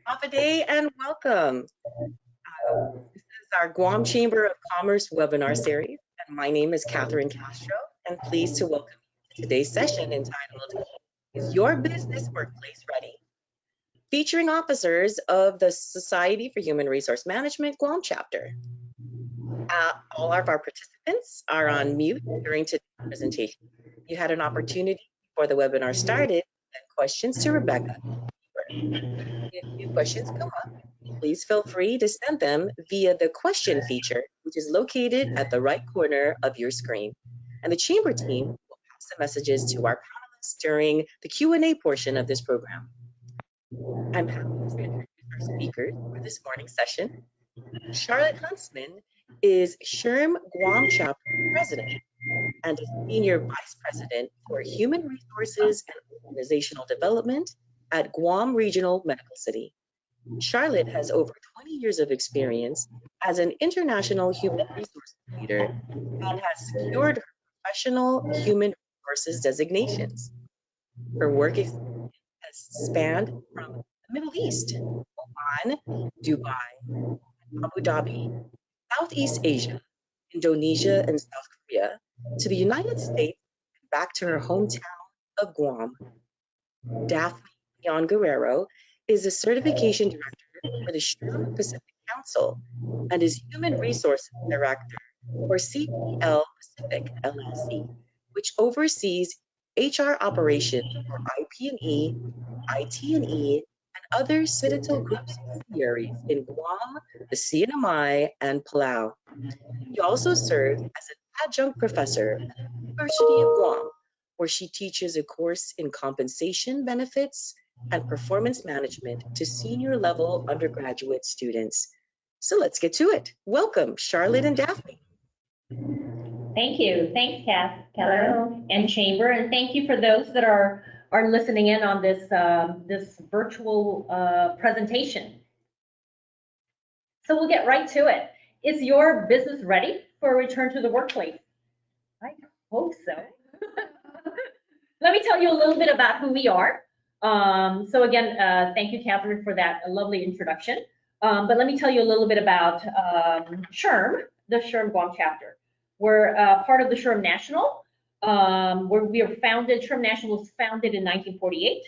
Off a day and welcome. This is our Guam Chamber of Commerce webinar series, and my name is Catherine Castro, and pleased to welcome you to today's session entitled, Is Your Business Workplace Ready? Featuring officers of the Society for Human Resource Management Guam chapter. All of our participants are on mute during today's presentation. You had an opportunity before the webinar started to send questions to Rebecca. If new questions come up, please feel free to send them via the question feature, which is located at the right corner of your screen. And the Chamber team will pass the messages to our panelists during the Q&A portion of this program. I'm happy to introduce our speakers for this morning's session. Charlotte Huntsman is SHRM Guam Chapter President and is Senior Vice President for Human Resources and Organizational Development at Guam Regional Medical City. Charlotte has over 20 years of experience as an international human resources leader and has secured her professional human resources designations. Her work experience has spanned from the Middle East, Oman, Dubai, Abu Dhabi, Southeast Asia, Indonesia, and South Korea, to the United States and back to her hometown of Guam. Daphne Guerrero is a certification director for the SHRM Pacific Council and is Human Resources Director for CPL Pacific LLC, which oversees HR operations for IP&E, IT&E, and other Citadel Group subsidiaries in Guam, the CNMI, and Palau. He also serves as an adjunct professor at the University of Guam, where she teaches a course in compensation benefits and performance management to senior level undergraduate students. So let's get to it. Welcome, Charlotte and Daphne. Thank you. Thanks, Hello, and Chamber, and thank you for those that are listening in on this this virtual presentation. So we'll get right to it. Is your business ready for a return to the workplace? I hope so. Let me tell you a little bit about who we are. So again, thank you, Catherine, for that lovely introduction. But let me tell you a little bit about SHRM, the SHRM Guam chapter. We're part of the SHRM National, where we are founded. SHRM National was founded in 1948,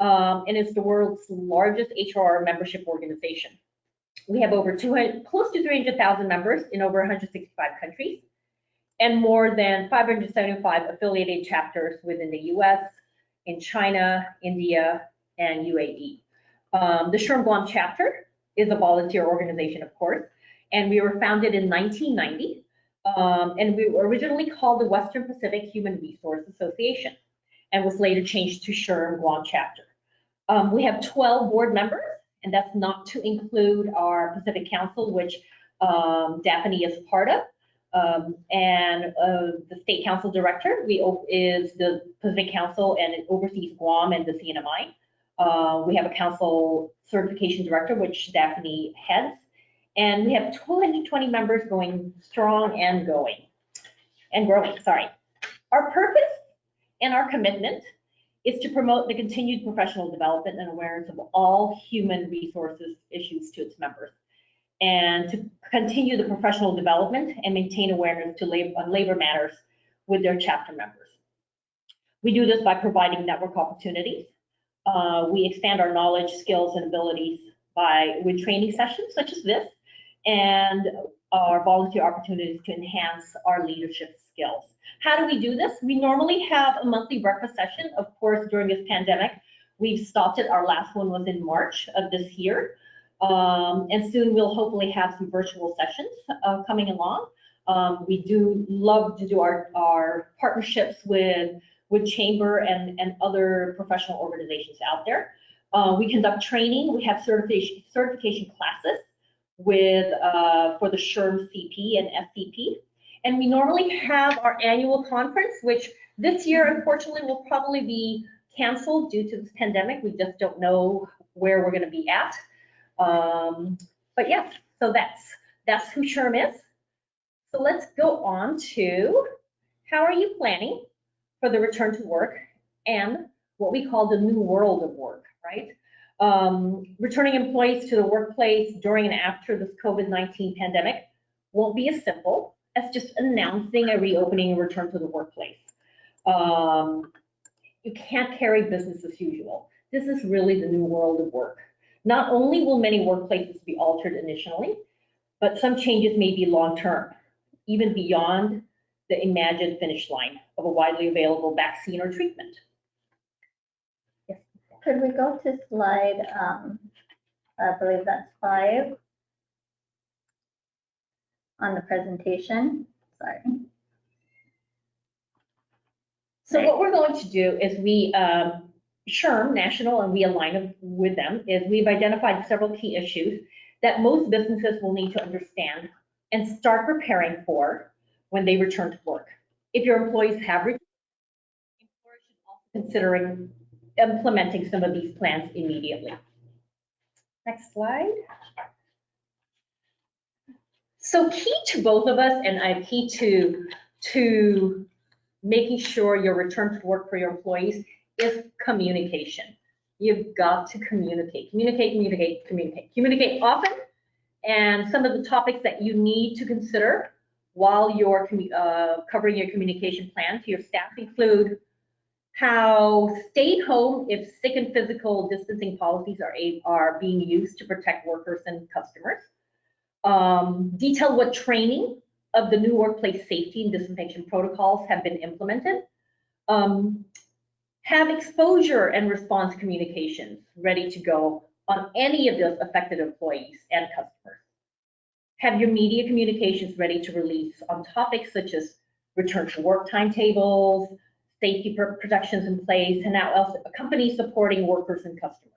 and it's the world's largest HR membership organization. We have over close to 300,000 members in over 165 countries, and more than 575 affiliated chapters within the US, in China, India, and UAE. The SHRM Guam chapter is a volunteer organization, of course, and we were founded in 1990, and we were originally called the Western Pacific Human Resource Association, and was later changed to SHRM Guam chapter. We have 12 board members, and that's not to include our Pacific Council, which Daphne is part of. And the State Council Director is the Pacific Council, and it oversees Guam and the CNMI. We have a Council Certification Director, which Daphne heads, and we have 220 members going strong and growing. Sorry. Our purpose and our commitment is to promote the continued professional development and awareness of all human resources issues to its members, and to continue the professional development and maintain awareness on labor matters with their chapter members. We do this by providing network opportunities. We expand our knowledge, skills, and abilities with training sessions such as this, and our volunteer opportunities to enhance our leadership skills. How do we do this? We normally have a monthly breakfast session. Of course, during this pandemic, we've stopped it. Our last one was in March of this year. And soon we'll hopefully have some virtual sessions coming along. We do love to do our partnerships with Chamber and other professional organizations out there. We conduct training. We have certification classes for the SHRM-CP and SCP. And we normally have our annual conference, which this year, unfortunately, will probably be canceled due to this pandemic. We just don't know where we're going to be at. But yes, so that's who SHRM is. So let's go on to how are you planning for the return to work, and what we call the new world of work, right? Returning employees to the workplace during and after this COVID-19 pandemic won't be as simple as just announcing a reopening and return to the workplace. You can't carry business as usual. This is really the new world of work. Not only will many workplaces be altered initially, but some changes may be long-term, even beyond the imagined finish line of a widely available vaccine or treatment. Yes. Could we go to slide, I believe that's 5 on the presentation? Sorry. So what we're going to do is we, SHRM National, and we align with them, is we've identified several key issues that most businesses will need to understand and start preparing for when they return to work. If your employees have returned, employers should also consider implementing some of these plans immediately. Next slide. So key to both of us, and key to making sure your return to work for your employees is communication. You've got to communicate, communicate often. And some of the topics that you need to consider while you're covering your communication plan to your staff include how stay home if sick and physical distancing policies are being used to protect workers and customers. Detail what training of the new workplace safety and disinfection protocols have been implemented. Have exposure and response communications ready to go on any of those affected employees and customers. Have your media communications ready to release on topics such as return to work timetables, safety protections in place, and now also a company supporting workers and customers.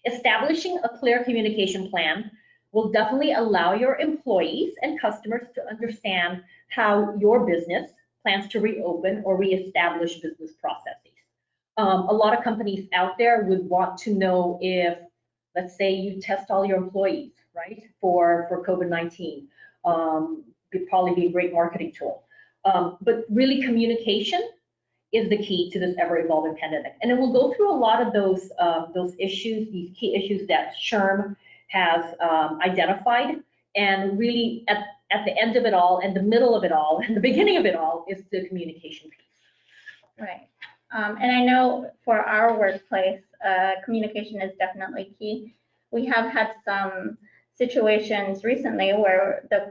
Establishing a clear communication plan will definitely allow your employees and customers to understand how your business plans to reopen or reestablish business processes. A lot of companies out there would want to know if, let's say, you test all your employees, right, for COVID-19. It'd probably be a great marketing tool. But really, communication is the key to this ever-evolving pandemic. And then we'll go through a lot of those issues, these key issues that SHRM has identified, and really at the end of it all, and the middle of it all, and the beginning of it all is the communication piece. Right. And I know for our workplace, communication is definitely key. We have had some situations recently where there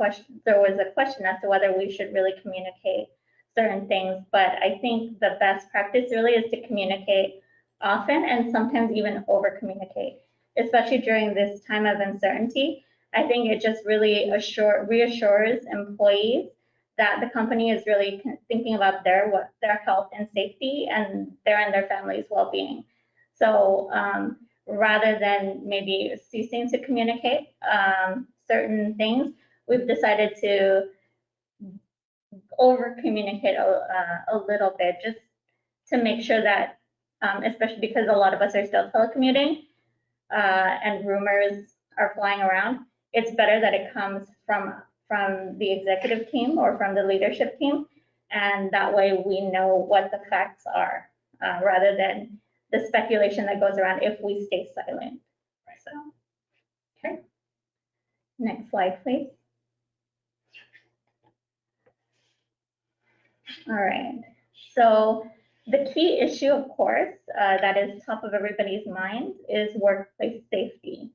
was a question as to whether we should really communicate certain things, but I think the best practice really is to communicate often and sometimes even over communicate, especially during this time of uncertainty. I think it just really reassures employees that the company is really thinking about their health and safety and their families' well-being. So rather than maybe ceasing to communicate certain things, we've decided to over-communicate a little bit, just to make sure that, especially because a lot of us are still telecommuting and rumors are flying around, it's better that it comes from the executive team or from the leadership team, and that way we know what the facts are, rather than the speculation that goes around if we stay silent. So, okay. Next slide, please. All right. So the key issue, of course, that is top of everybody's mind is workplace safety.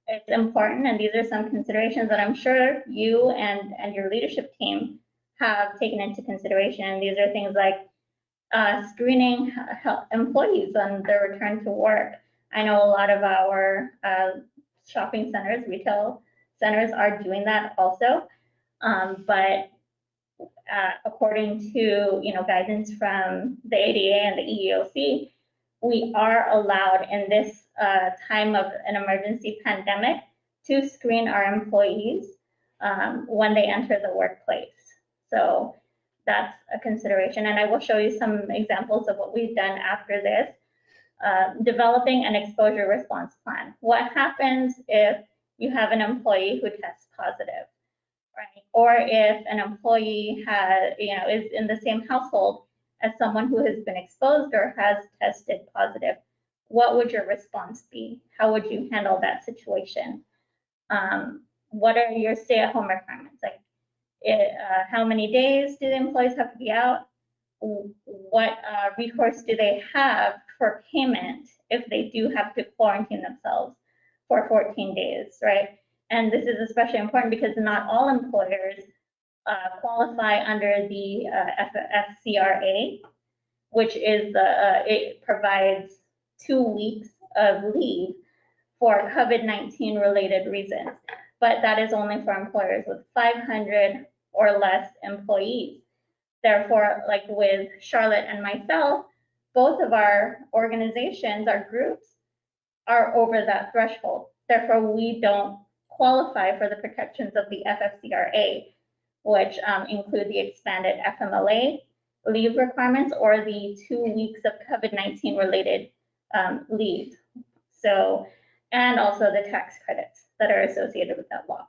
It's important, and these are some considerations that I'm sure you and your leadership team have taken into consideration. And these are things like screening employees on their return to work. I know a lot of our shopping centers, retail centers are doing that also, but according to guidance from the ADA and the EEOC, we are allowed in this time of an emergency pandemic to screen our employees when they enter the workplace. So that's a consideration, and I will show you some examples of what we've done after this. Developing an exposure response plan. What happens if you have an employee who tests positive, right? Or if an employee is in the same household as someone who has been exposed or has tested positive, what would your response be? How would you handle that situation? What are your stay-at-home requirements? Like, how many days do the employees have to be out? What recourse do they have for payment if they do have to quarantine themselves for 14 days, right? And this is especially important because not all employers qualify under the FCRA, which is it provides 2 weeks of leave for COVID-19 related reasons, but that is only for employers with 500 or less employees. Therefore, like with Charlotte and myself, both of our organizations, our groups, are over that threshold. Therefore, we don't qualify for the protections of the FFCRA, which include the expanded FMLA leave requirements or the 2 weeks of COVID-19 related leave. So, and also the tax credits that are associated with that law.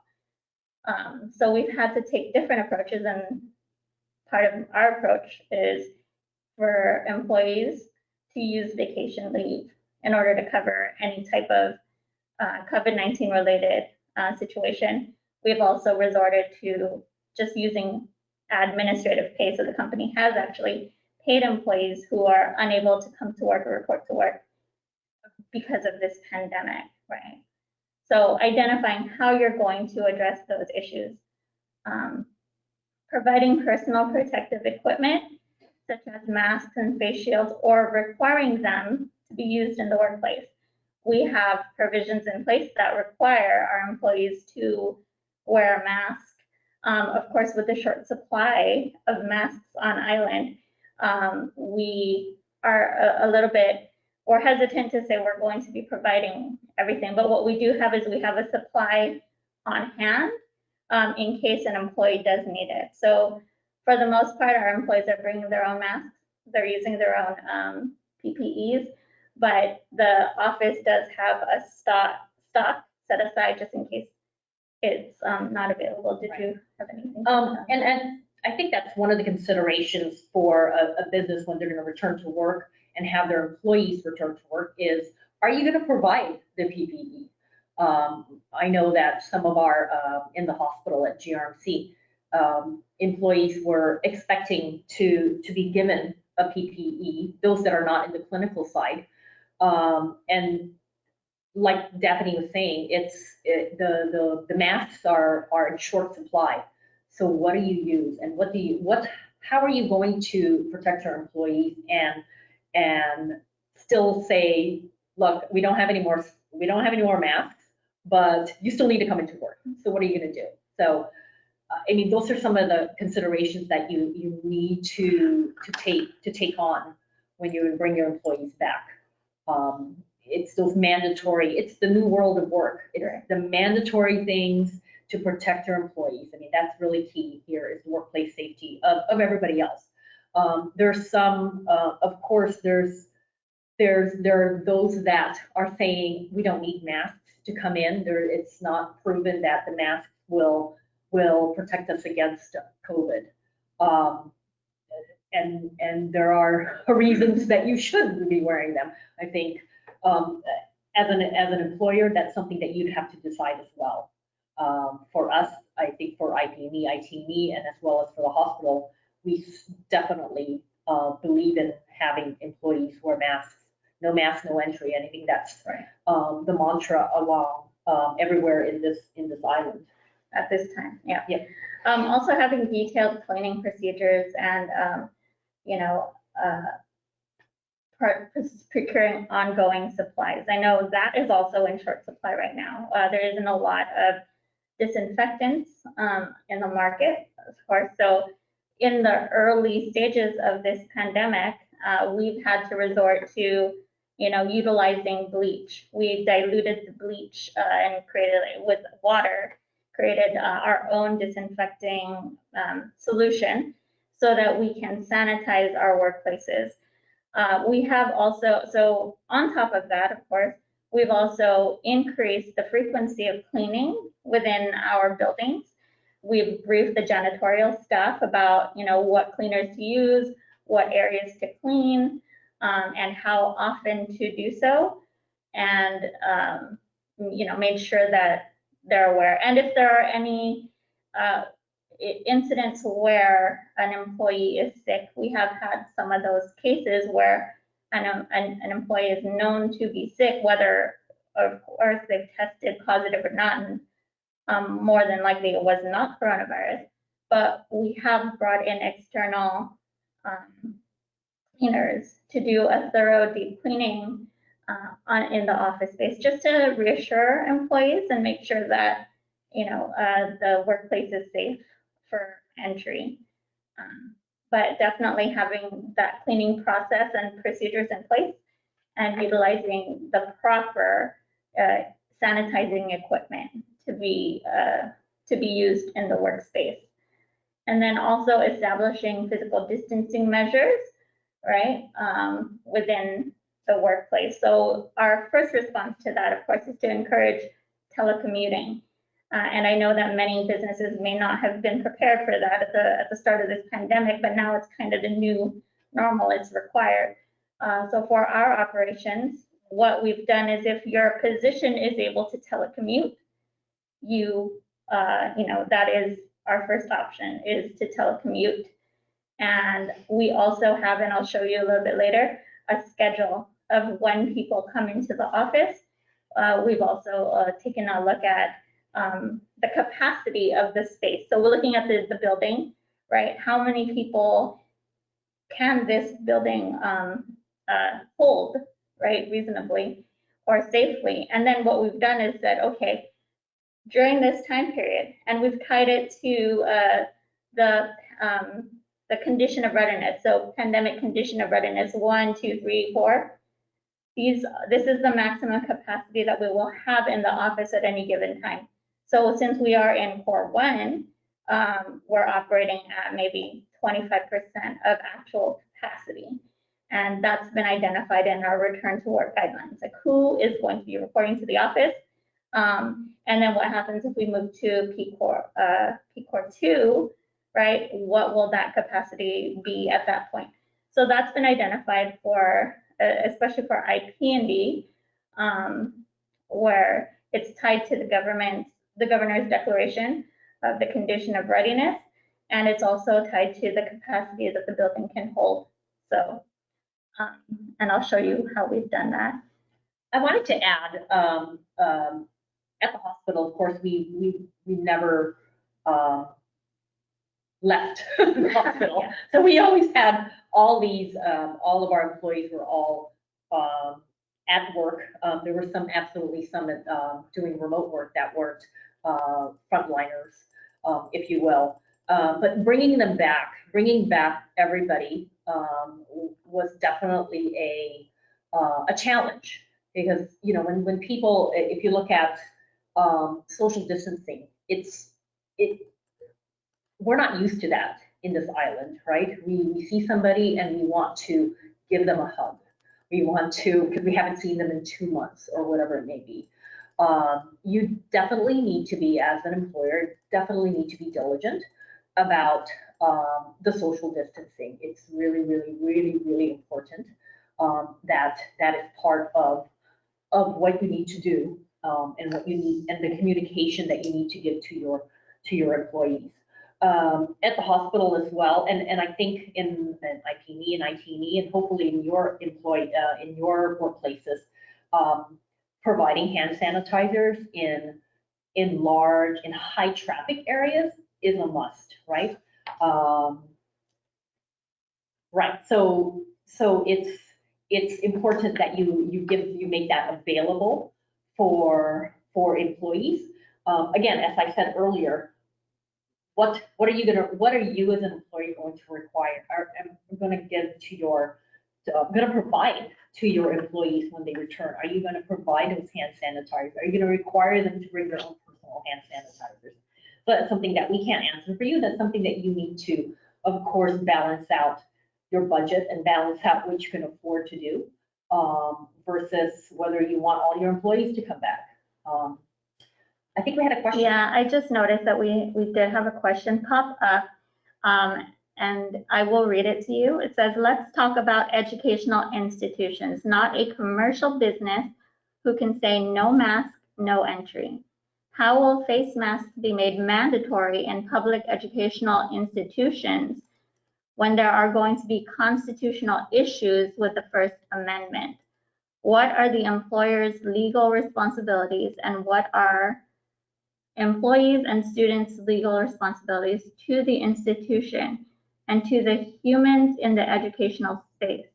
So we've had to take different approaches, and part of our approach is for employees to use vacation leave in order to cover any type of COVID-19 related situation. We've also resorted to just using administrative pay. So the company has actually paid employees who are unable to come to work or report to work because of this pandemic, right? So identifying how you're going to address those issues. Providing personal protective equipment, such as masks and face shields, or requiring them to be used in the workplace. We have provisions in place that require our employees to wear a mask. Of course, with the short supply of masks on island, we are a little bit more hesitant to say we're going to be providing everything. But what we do have is we have a supply on hand in case an employee does need it. So for the most part, our employees are bringing their own masks. They're using their own PPEs, but the office does have a stock set aside just in case it's not available. Did you have anything? And I think that's one of the considerations for a business when they're going to return to work and have their employees return to work is, are you going to provide the PPE? I know that some of our, in the hospital at GRMC, employees were expecting to be given a PPE, those that are not in the clinical side. And like Daphne was saying, the masks are in short supply. So what do you use, and how are you going to protect your employees and still say, look, we don't have any more masks, but you still need to come into work. So what are you going to do? So, I mean, those are some of the considerations that you need to take on when you bring your employees back. It's those mandatory. It's the new world of work. It's the mandatory things to protect your employees. I mean, that's really key here is workplace safety of everybody else. There's some, of course, there are those that are saying we don't need masks to come in. It's not proven that the masks will protect us against COVID. And there are reasons that you shouldn't be wearing them. I think as an employer, that's something that you'd have to decide as well. For us, I think for IPME, ITME, and as well as for the hospital, we definitely believe in having employees wear masks. No mask, no entry. Anything that's the mantra along everywhere in this island at this time. Yeah. Yep. Also having detailed cleaning procedures and procuring ongoing supplies. I know that is also in short supply right now. There isn't a lot of disinfectants in the market, of course. So in the early stages of this pandemic, we've had to resort to utilizing bleach. We diluted the bleach and created it with water, created our own disinfecting solution so that we can sanitize our workplaces. We have also, so on top of that, of course, we've also increased the frequency of cleaning within our buildings. We've briefed the janitorial staff about, what cleaners to use, what areas to clean, and how often to do so, and make sure that they're aware. And if there are any incidents where an employee is sick, we have had some of those cases where an employee is known to be sick, whether of course they've tested positive or not, and more than likely it was not coronavirus, but we have brought in external cleaners to do a thorough deep cleaning in the office space, just to reassure employees and make sure that the workplace is safe for entry. But definitely having that cleaning process and procedures in place, and utilizing the proper sanitizing equipment to be used in the workspace. And then also establishing physical distancing measures, right, within the workplace. So our first response to that, of course, is to encourage telecommuting. And I know that many businesses may not have been prepared for that at the start of this pandemic, but now it's kind of the new normal, it's required. So for our operations, what we've done is, if your position is able to telecommute, that is our first option, is to telecommute. And we also have, and I'll show you a little bit later, a schedule of when people come into the office. We've also taken a look at the capacity of the space. So we're looking at the building, right? How many people can this building hold, right, reasonably or safely? And then what we've done is said, okay, during this time period, and we've tied it to the condition of readiness. So pandemic condition of readiness 1, 2, 3, 4. This is the maximum capacity that we will have in the office at any given time. So since we are in core 1, we're operating at maybe 25% of actual capacity. And that's been identified in our return to work guidelines, like who is going to be reporting to the office. And then what happens if we move to P core 2, right? What will that capacity be at that point? So that's been identified for, especially for IP&D, where it's tied to the governor's declaration of the condition of readiness, and it's also tied to the capacity that the building can hold. So, and I'll show you how we've done that. I wanted to add, at the hospital, of course, we never left the hospital. Yeah. So we always had all these, all of our employees were all at work. There were absolutely some doing remote work that weren't frontliners, if you will. But bringing back everybody was definitely a challenge, because when people, if you look at social distancing, we're not used to that in this island, right? We see somebody and we want to give them a hug. We want to, because we haven't seen them in 2 months or whatever it may be. You definitely need to be, as an employer, definitely need to be diligent about the social distancing. It's really, really, really, really important that is part of what you need to do, and what you need, and the communication that you need to give to your employees. At the hospital as well, and I think in IP&E and IT&E, and hopefully in your in your workplaces, providing hand sanitizers in high traffic areas is a must, right? Right. So it's important that you make that available for employees. Again, as I said earlier, what are you as an employee going to require? I'm going to provide to your employees when they return? Are you going to provide those hand sanitizers? Are you going to require them to bring their own personal hand sanitizers? So that's something that we can't answer for you. That's something that you need to, of course, balance out your budget and balance out what you can afford to do, versus whether you want all your employees to come back. I think we had a question. Yeah, I just noticed that we did have a question pop up. and I will read it to you. It says, let's talk about educational institutions, not a commercial business who can say no mask, no entry. How will face masks be made mandatory in public educational institutions when there are going to be constitutional issues with the First Amendment? What are the employer's legal responsibilities, and what are employees and students' legal responsibilities to the institution and to the humans in the educational space?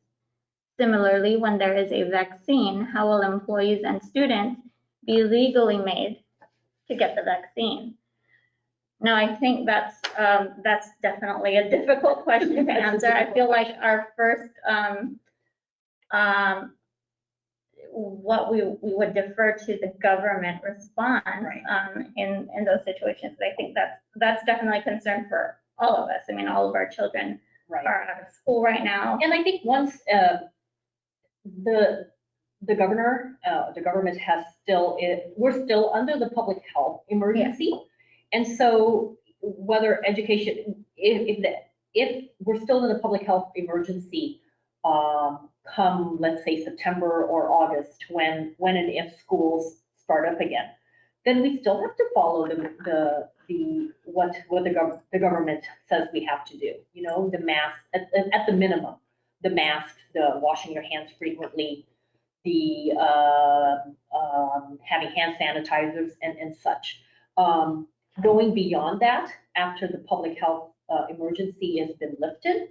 Similarly, when there is a vaccine, how will employees and students be legally made to get the vaccine? Now, I think that's definitely a difficult question to answer. I feel like our first, what we would defer to the government response in those situations. I think that's definitely a concern for all of us. I mean, all of our children are out of school right now. And I think once the government has we're still under the public health emergency. Yeah. And so whether education, if we're still in the public health emergency, come, let's say, September or August, when and if schools start up again, then we still have to follow what the government says we have to do. You know, the mask at the minimum, the mask, the washing your hands frequently, the having hand sanitizers and such. Going beyond that, after the public health emergency has been lifted,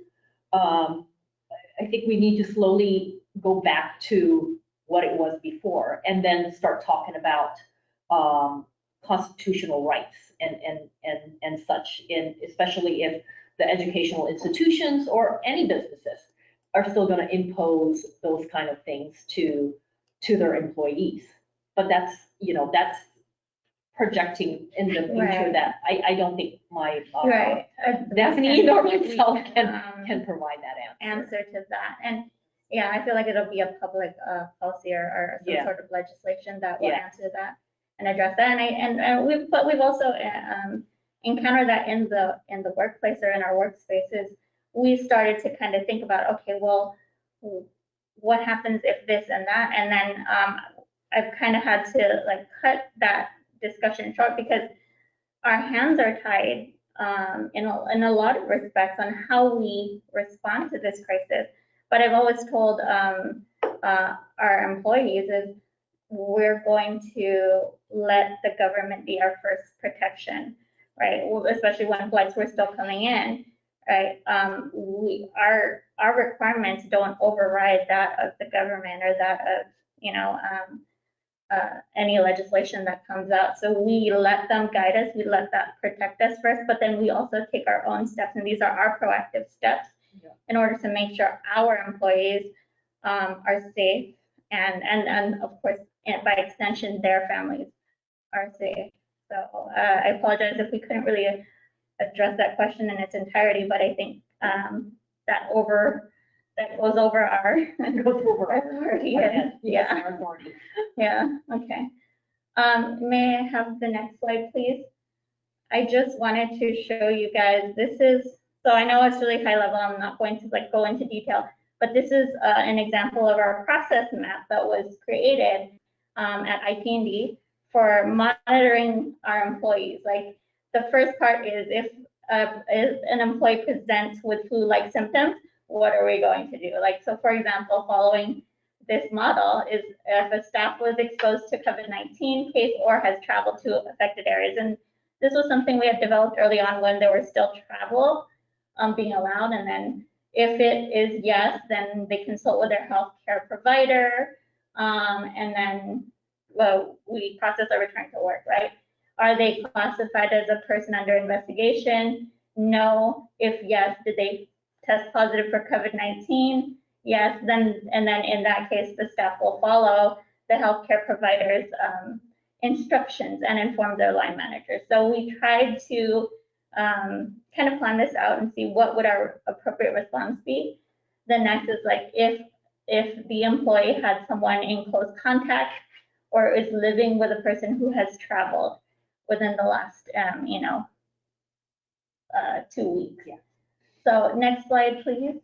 I think we need to slowly go back to what it was before, and then start talking about constitutional rights and such, especially if the educational institutions or any businesses are still going to impose those kind of things to their employees. But that's projecting in the future that I don't think my Daphne nor myself can provide that answer to that. And yeah, I feel like it'll be a public policy or some sort of legislation that will answer that and address that. And we've also encountered that in the workplace or in our workspaces. We started to kind of think about, okay, well, what happens if this and that? And then I've kind of had to like cut that discussion short, because our hands are tied in a lot of respects on how we respond to this crisis. But I've always told our employees is we're going to let the government be our first protection, right? Especially when flights were still coming in, right? Our requirements don't override that of the government or that of any legislation that comes out. So we let them guide us, we let that protect us first, but then we also take our own steps, and these are our proactive steps in order to make sure our employees are safe, and of course, by extension, their families are safe. So I apologize if we couldn't really address that question in its entirety, but I think that goes over our authority. Yeah. Yeah. Okay. May I have the next slide, please? I just wanted to show you guys. This is, so I know it's really high level. I'm not going to go into detail, but this is an example of our process map that was created at IP&D for monitoring our employees. Like, the first part is if an employee presents with flu-like symptoms, what are we going to do? Like, so for example, following this model is if a staff was exposed to COVID-19 case or has traveled to affected areas. And this was something we had developed early on when there was still travel being allowed. And then if it is yes, then they consult with their healthcare provider. And then, well, we process a return to work, right? Are they classified as a person under investigation? No. If yes, did they test positive for COVID-19? Yes, then in that case, the staff will follow the healthcare provider's instructions and inform their line managers. So we tried to kind of plan this out and see what would our appropriate response be. The next is like if the employee had someone in close contact or is living with a person who has traveled within the last 2 weeks. Yeah. So next slide, please.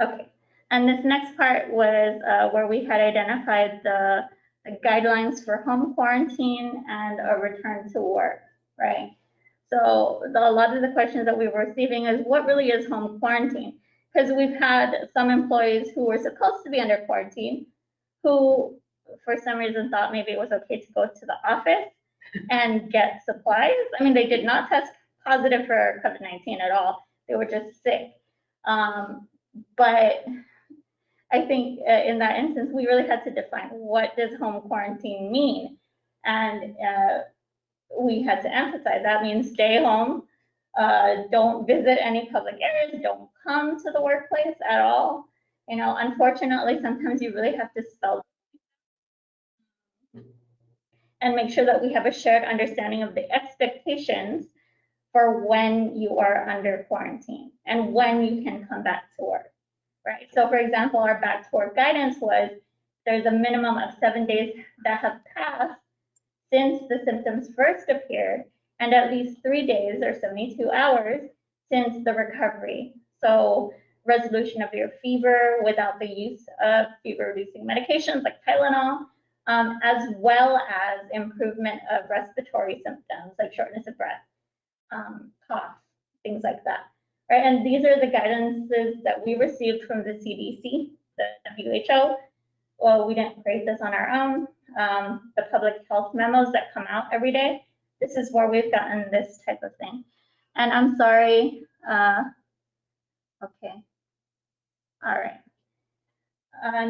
Okay, and this next part was where we had identified the guidelines for home quarantine and a return to work, right? So a lot of the questions that we were receiving is what really is home quarantine? Because we've had some employees who were supposed to be under quarantine who for some reason thought maybe it was okay to go to the office and get supplies. I mean, they did not test positive for COVID-19 at all. They were just sick. But I think in that instance, we really had to define what does home quarantine mean? And we had to emphasize that means stay home, don't visit any public areas, don't come to the workplace at all. You know, unfortunately, sometimes you really have to spell and make sure that we have a shared understanding of the expectations for when you are under quarantine and when you can come back to work, right? So for example, our back to work guidance was there's a minimum of 7 days that have passed since the symptoms first appeared and at least 3 days or 72 hours since the recovery. So resolution of your fever without the use of fever reducing medications like Tylenol, as well as improvement of respiratory symptoms like shortness of breath, cough, things like that, right? And these are the guidances that we received from the CDC, the WHO. Well, we didn't create this on our own. The public health memos that come out every day, this is where we've gotten this type of thing. And I'm sorry, okay, all right.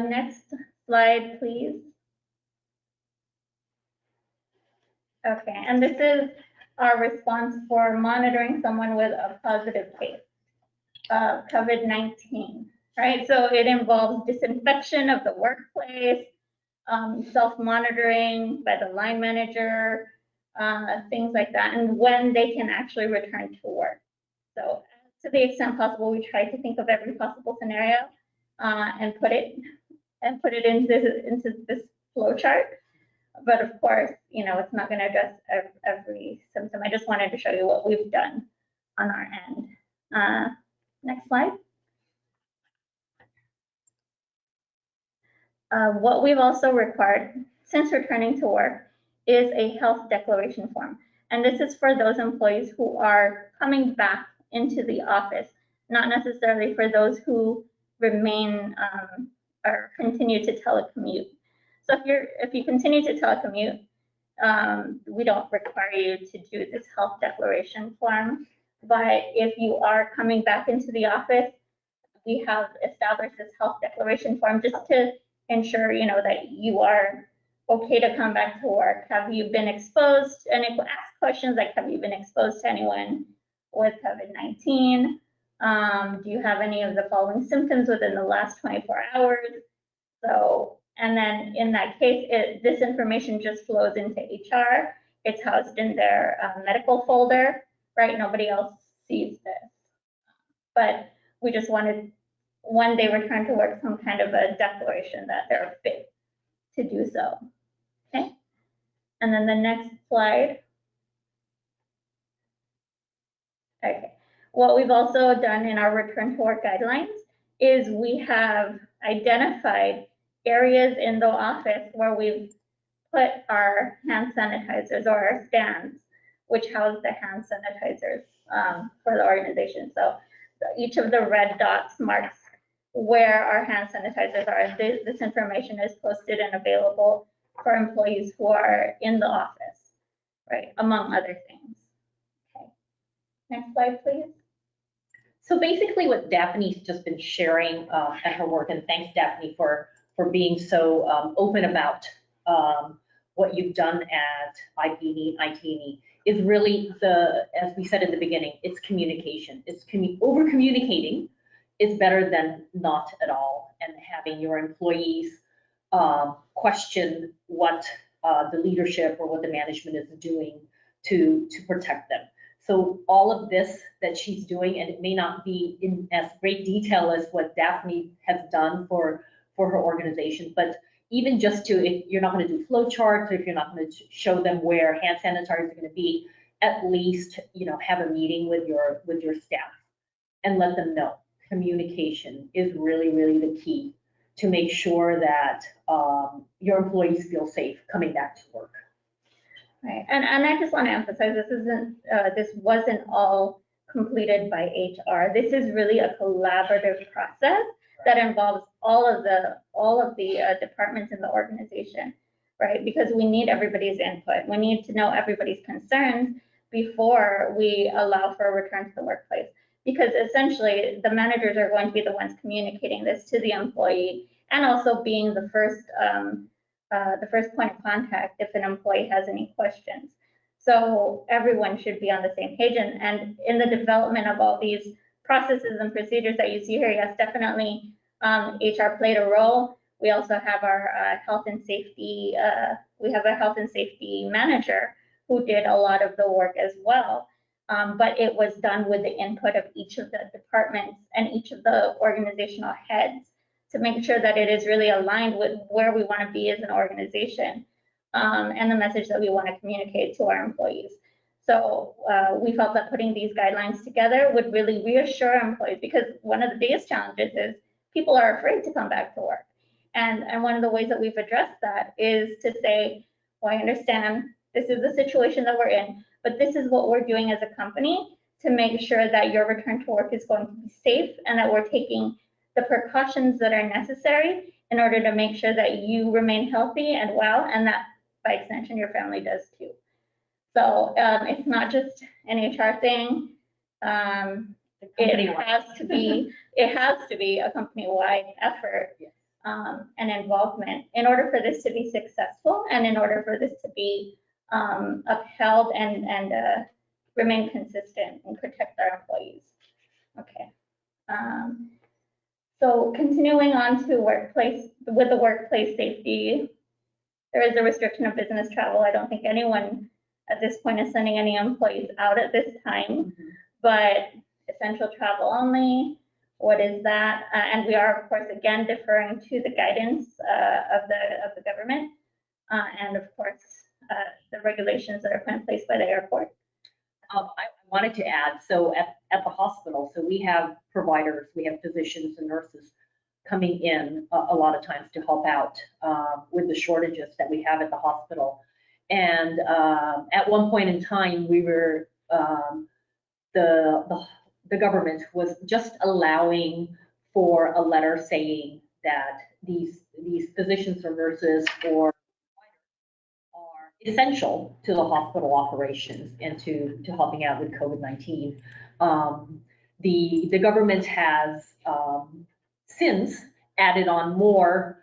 Next slide, please. Okay, and this is our response for monitoring someone with a positive case of COVID-19, right? So it involves disinfection of the workplace, self-monitoring by the line manager, things like that, and when they can actually return to work. So to the extent possible, we try to think of every possible scenario and put it into this flow chart. But of course, you know, it's not going to address every symptom. I just wanted to show you what we've done on our end. Next slide. What we've also required since returning to work is a health declaration form. And this is for those employees who are coming back into the office, not necessarily for those who remain or continue to telecommute. So if you continue to telecommute, we don't require you to do this health declaration form. But if you are coming back into the office, we have established this health declaration form just to ensure, you know, that you are okay to come back to work. Have you been exposed? And if we ask questions like, have you been exposed to anyone with COVID-19? Do you have any of the following symptoms within the last 24 hours? So, and then in that case, this information just flows into HR. It's housed in their medical folder, right? Nobody else sees this. But we just wanted, when they return to work, some kind of a declaration that they're fit to do so. Okay. And then the next slide. Okay. What we've also done in our return to work guidelines is we have identified areas in the office where we've put our hand sanitizers or our stands, which house the hand sanitizers for the organization. So each of the red dots marks where our hand sanitizers are. This information is posted and available for employees who are in the office, right, among other things. Okay. Next slide, please. So basically what Daphne's just been sharing at her work, and thanks Daphne for being so open about what you've done at ITE, is really as we said in the beginning, it's communication. It's over communicating is better than not at all, and having your employees question what the leadership or what the management is doing to protect them. So all of this that she's doing, and it may not be in as great detail as what Daphne has done for her organization, but even just to, if you're not going to do flow charts, or if you're not going to show them where hand sanitizers are going to be, at least, have a meeting with your staff and let them know communication is really, really the key to make sure that your employees feel safe coming back to work. Right, and I just want to emphasize this wasn't all completed by HR. This is really a collaborative process that involves all of the departments in the organization, right? Because we need everybody's input. We need to know everybody's concerns before we allow for a return to the workplace. Because essentially, the managers are going to be the ones communicating this to the employee and also being the first point of contact if an employee has any questions. So everyone should be on the same page. And in the development of all these processes and procedures that you see here, yes, definitely HR played a role. We also have our health and safety, we have a health and safety manager who did a lot of the work as well. But it was done with the input of each of the departments and each of the organizational heads to make sure that it is really aligned with where we want to be as an organization and the message that we want to communicate to our employees. So we felt that putting these guidelines together would really reassure employees, because one of the biggest challenges is people are afraid to come back to work. And one of the ways that we've addressed that is to say, well, I understand this is the situation that we're in, but this is what we're doing as a company to make sure that your return to work is going to be safe and that we're taking the precautions that are necessary in order to make sure that you remain healthy and well, and that by extension your family does too. So it's not just an HR thing. It has to be a company-wide effort and involvement in order for this to be successful and in order for this to be upheld and remain consistent and protect our employees. Okay. So continuing on to workplace safety, there is a restriction of business travel. I don't think anyone at this point is sending any employees out at this time, but essential travel only. What is that? And we are, of course, again deferring to the guidance of the government and, of course, the regulations that are put in place by the airport. I wanted to add, so at the hospital, so we have providers, we have physicians and nurses coming in a lot of times to help out with the shortages that we have at the hospital. And at one point in time, we were, the government was just allowing for a letter saying that these physicians or nurses or essential to the hospital operations and to helping out with COVID-19. The government has since added on more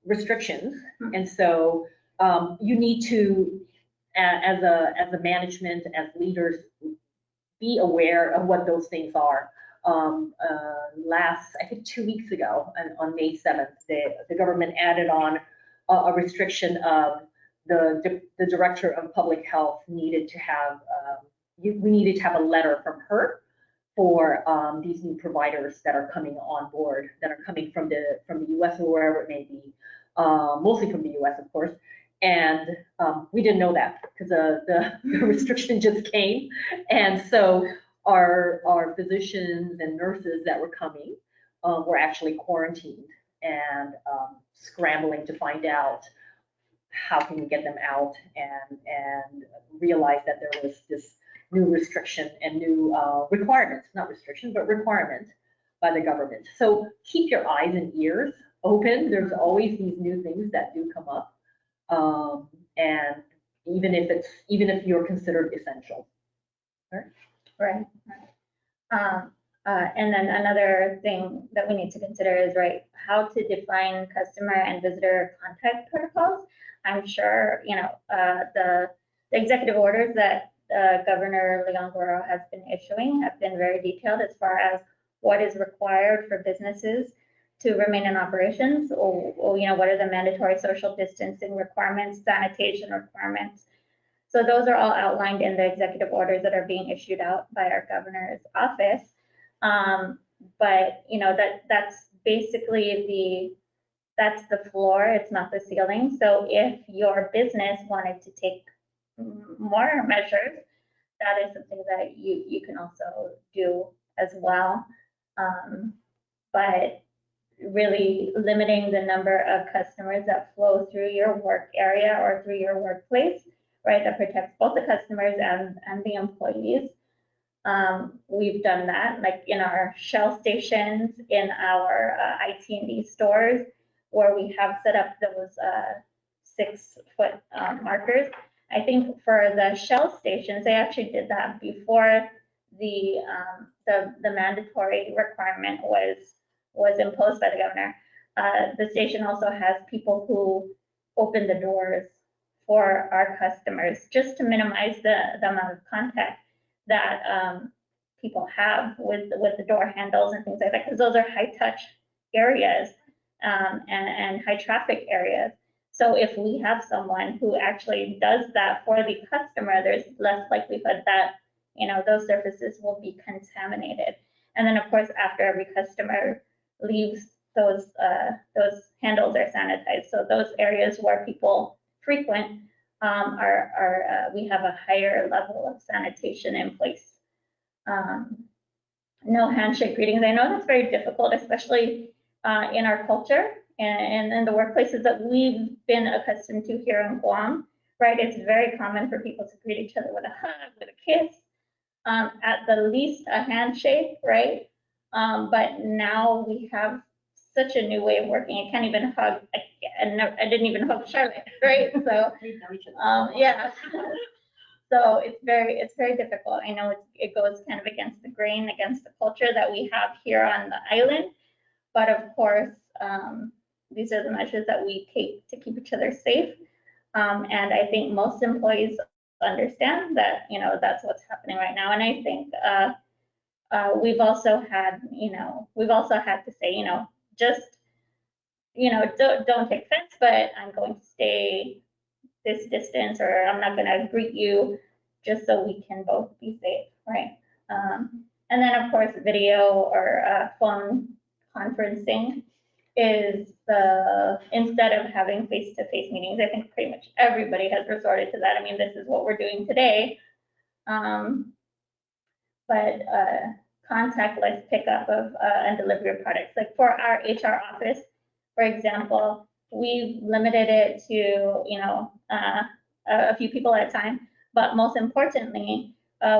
restrictions, and so you need to, as a management, as leaders, be aware of what those things are. I think 2 weeks ago, on May 7th, the government added on a restriction of the director of public health needed to have, we needed to have a letter from her for these new providers that are coming on board, that are coming from the US or wherever it may be, mostly from the US, of course. And we didn't know that because the restriction just came. And so our physicians and nurses that were coming were actually quarantined and scrambling to find out how can we get them out, and realize that there was this new restriction and new requirements, not restriction, but requirement by the government. So keep your eyes and ears open. There's always these new things that do come up. And even if you're considered essential. Right. And then another thing that we need to consider is, right, how to define customer and visitor contact protocols. I'm sure, the executive orders that Governor Leon Guerrero has been issuing have been very detailed as far as what is required for businesses to remain in operations, or what are the mandatory social distancing requirements, sanitation requirements. So those are all outlined in the executive orders that are being issued out by our governor's office. But that's basically that's the floor, it's not the ceiling. So if your business wanted to take more measures, that is something that you can also do as well. But really limiting the number of customers that flow through your work area or through your workplace, right, that protects both the customers and the employees. We've done that, like in our Shell stations, in our IT&D stores, where we have set up those 6-foot markers. I think for the Shell stations, they actually did that before the mandatory requirement was imposed by the governor. The station also has people who open the doors for our customers, just to minimize the amount of contact that people have with the door handles and things like that, because those are high touch areas and high traffic areas. So if we have someone who actually does that for the customer, there's less likelihood that, you know, those surfaces will be contaminated. And then of course, after every customer leaves, those handles are sanitized. So those areas where people frequent we have a higher level of sanitation in place. No handshake greetings. I know that's very difficult, especially in our culture and in the workplaces that we've been accustomed to here in Guam, right? It's very common for people to greet each other with a hug, with a kiss, at the least a handshake, right? But now we have such a new way of working. I can't even hug. I didn't even hug Charlotte, right? So, yeah. So it's very difficult. I know it goes kind of against the grain, against the culture that we have here on the island. But of course, these are the measures that we take to keep each other safe. And I think most employees understand that, you know, that's what's happening right now. And I think we've also had to say, you know, just, you know, don't take offense, but I'm going to stay this distance, or I'm not going to greet you, just so we can both be safe, right? And then of course, video or phone conferencing is instead of having face-to-face meetings. I think pretty much everybody has resorted to that. I mean, this is what we're doing today. But contactless pickup of and delivery of products. Like for our HR office, for example, we've limited it to, you know, a few people at a time. But most importantly,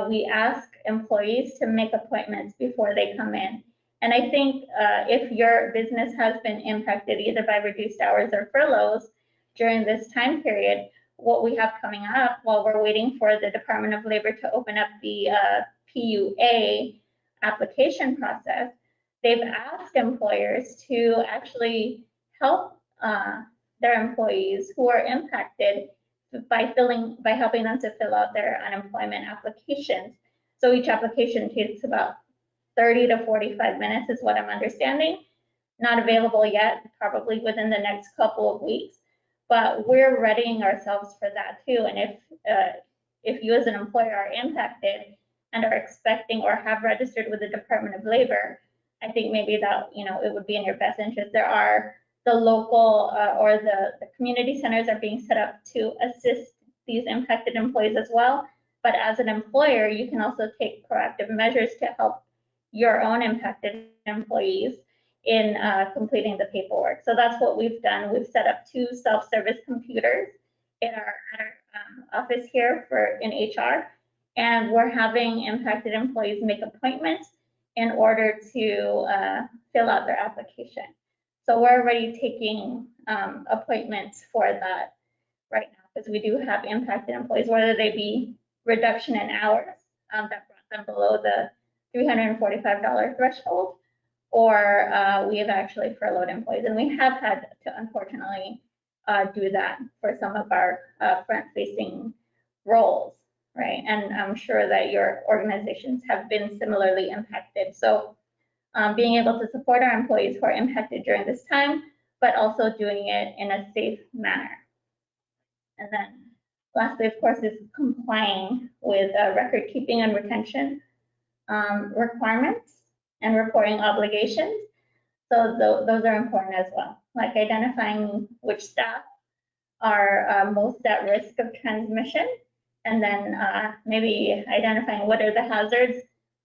we ask employees to make appointments before they come in. And I think if your business has been impacted either by reduced hours or furloughs during this time period, what we have coming up while we're waiting for the Department of Labor to open up the PUA application process, they've asked employers to actually help their employees who are impacted by helping them to fill out their unemployment applications. So each application takes about 30 to 45 minutes is what I'm understanding. Not available yet, probably within the next couple of weeks, but we're readying ourselves for that too. And if you as an employer are impacted and are expecting or have registered with the Department of Labor, I think maybe that, you know, it would be in your best interest. There are the local or the community centers are being set up to assist these impacted employees as well. But as an employer, you can also take proactive measures to help your own impacted employees in completing the paperwork. So that's what we've done. We've set up 2 self-service computers at our office here in HR, and we're having impacted employees make appointments in order to fill out their application. So we're already taking appointments for that right now, because we do have impacted employees, whether they be reduction in hours that brought them below the $345 threshold, or we have actually furloughed employees. And we have had to, unfortunately, do that for some of our front-facing roles, right? And I'm sure that your organizations have been similarly impacted. So being able to support our employees who are impacted during this time, but also doing it in a safe manner. And then lastly, of course, is complying with record keeping and retention requirements and reporting obligations. So those are important as well, like identifying which staff are most at risk of transmission and then maybe identifying what are the hazards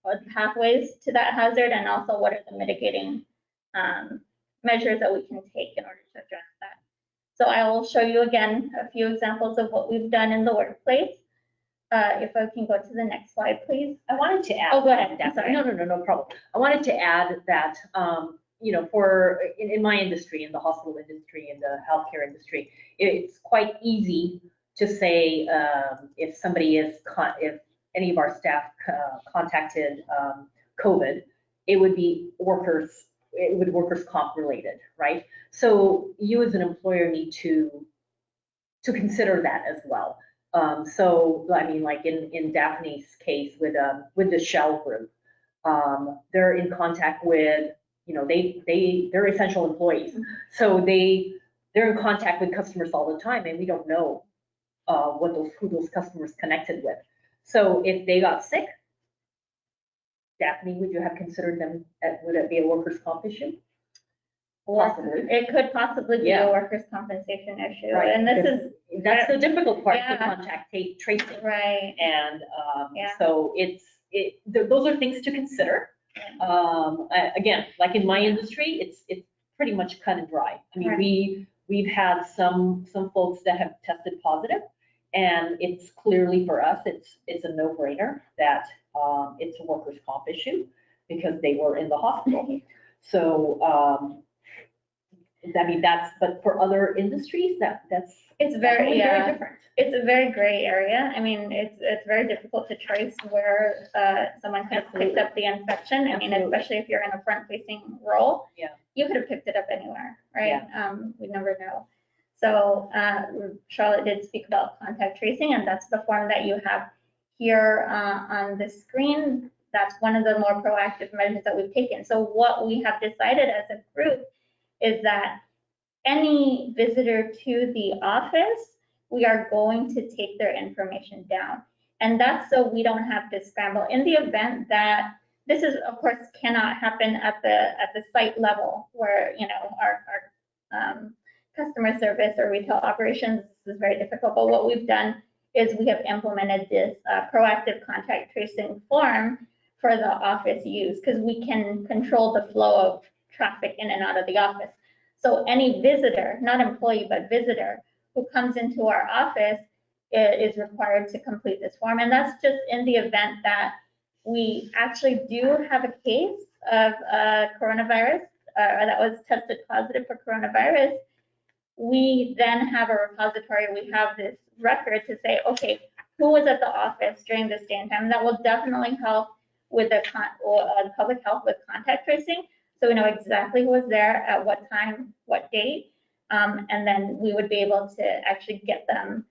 or the pathways to that hazard, and also what are the mitigating measures that we can take in order to address that. So I will show you again a few examples of what we've done in the workplace. If I can go to the next slide, please. I wanted to add. Oh, go ahead. Sorry. No problem. I wanted to add that, you know, in my industry, in the hospital industry, in the healthcare industry, it's quite easy to say if somebody if any of our staff contacted COVID, it would be workers comp related, right? So you as an employer need to consider that as well. So I mean, like in Daphne's case with the Shell group, they're in contact with, you know, they're essential employees, so they're in contact with customers all the time, and we don't know who those customers connected with. So if they got sick, Daphne, would you have considered them? Would it be a workers' comp issue? Possibly. It could possibly be Yeah. a workers' compensation issue, Right. and That's the difficult part, Yeah. the contact tracing. right. And Yeah. so those are things to consider. Again, like in my industry, it's pretty much cut and dry. I mean, Right. we've had some folks that have tested positive, and it's clearly for us, it's a no-brainer that it's a workers' comp issue because they were in the hospital. So I mean, but for other industries, It's very, very different. It's a very gray area. I mean, it's very difficult to trace where someone could have picked up the infection. I mean, Absolutely. especially if you're in a front-facing role. Yeah. You could have picked it up anywhere, right? We never know. So Charlotte did speak about contact tracing, and that's the form that you have here on the screen. That's one of the more proactive measures that we've taken. So what we have decided as a group is that any visitor to the office, we are going to take their information down. And that's so we don't have to scramble. In the event that this is, of course, cannot happen at the site level where, you know, our customer service or retail operations is very difficult. But what we've done is we have implemented this proactive contact tracing form for the office use, because we can control the flow of traffic in and out of the office. So any visitor, not employee, but visitor who comes into our office is required to complete this form. And that's just in the event that we actually do have a case of coronavirus or that was tested positive for coronavirus. We then have a repository, we have this record to say, okay, who was at the office during this day and time? And that will definitely help with the public health with contact tracing. So we know exactly who was there at what time, what date, and then we would be able to actually get them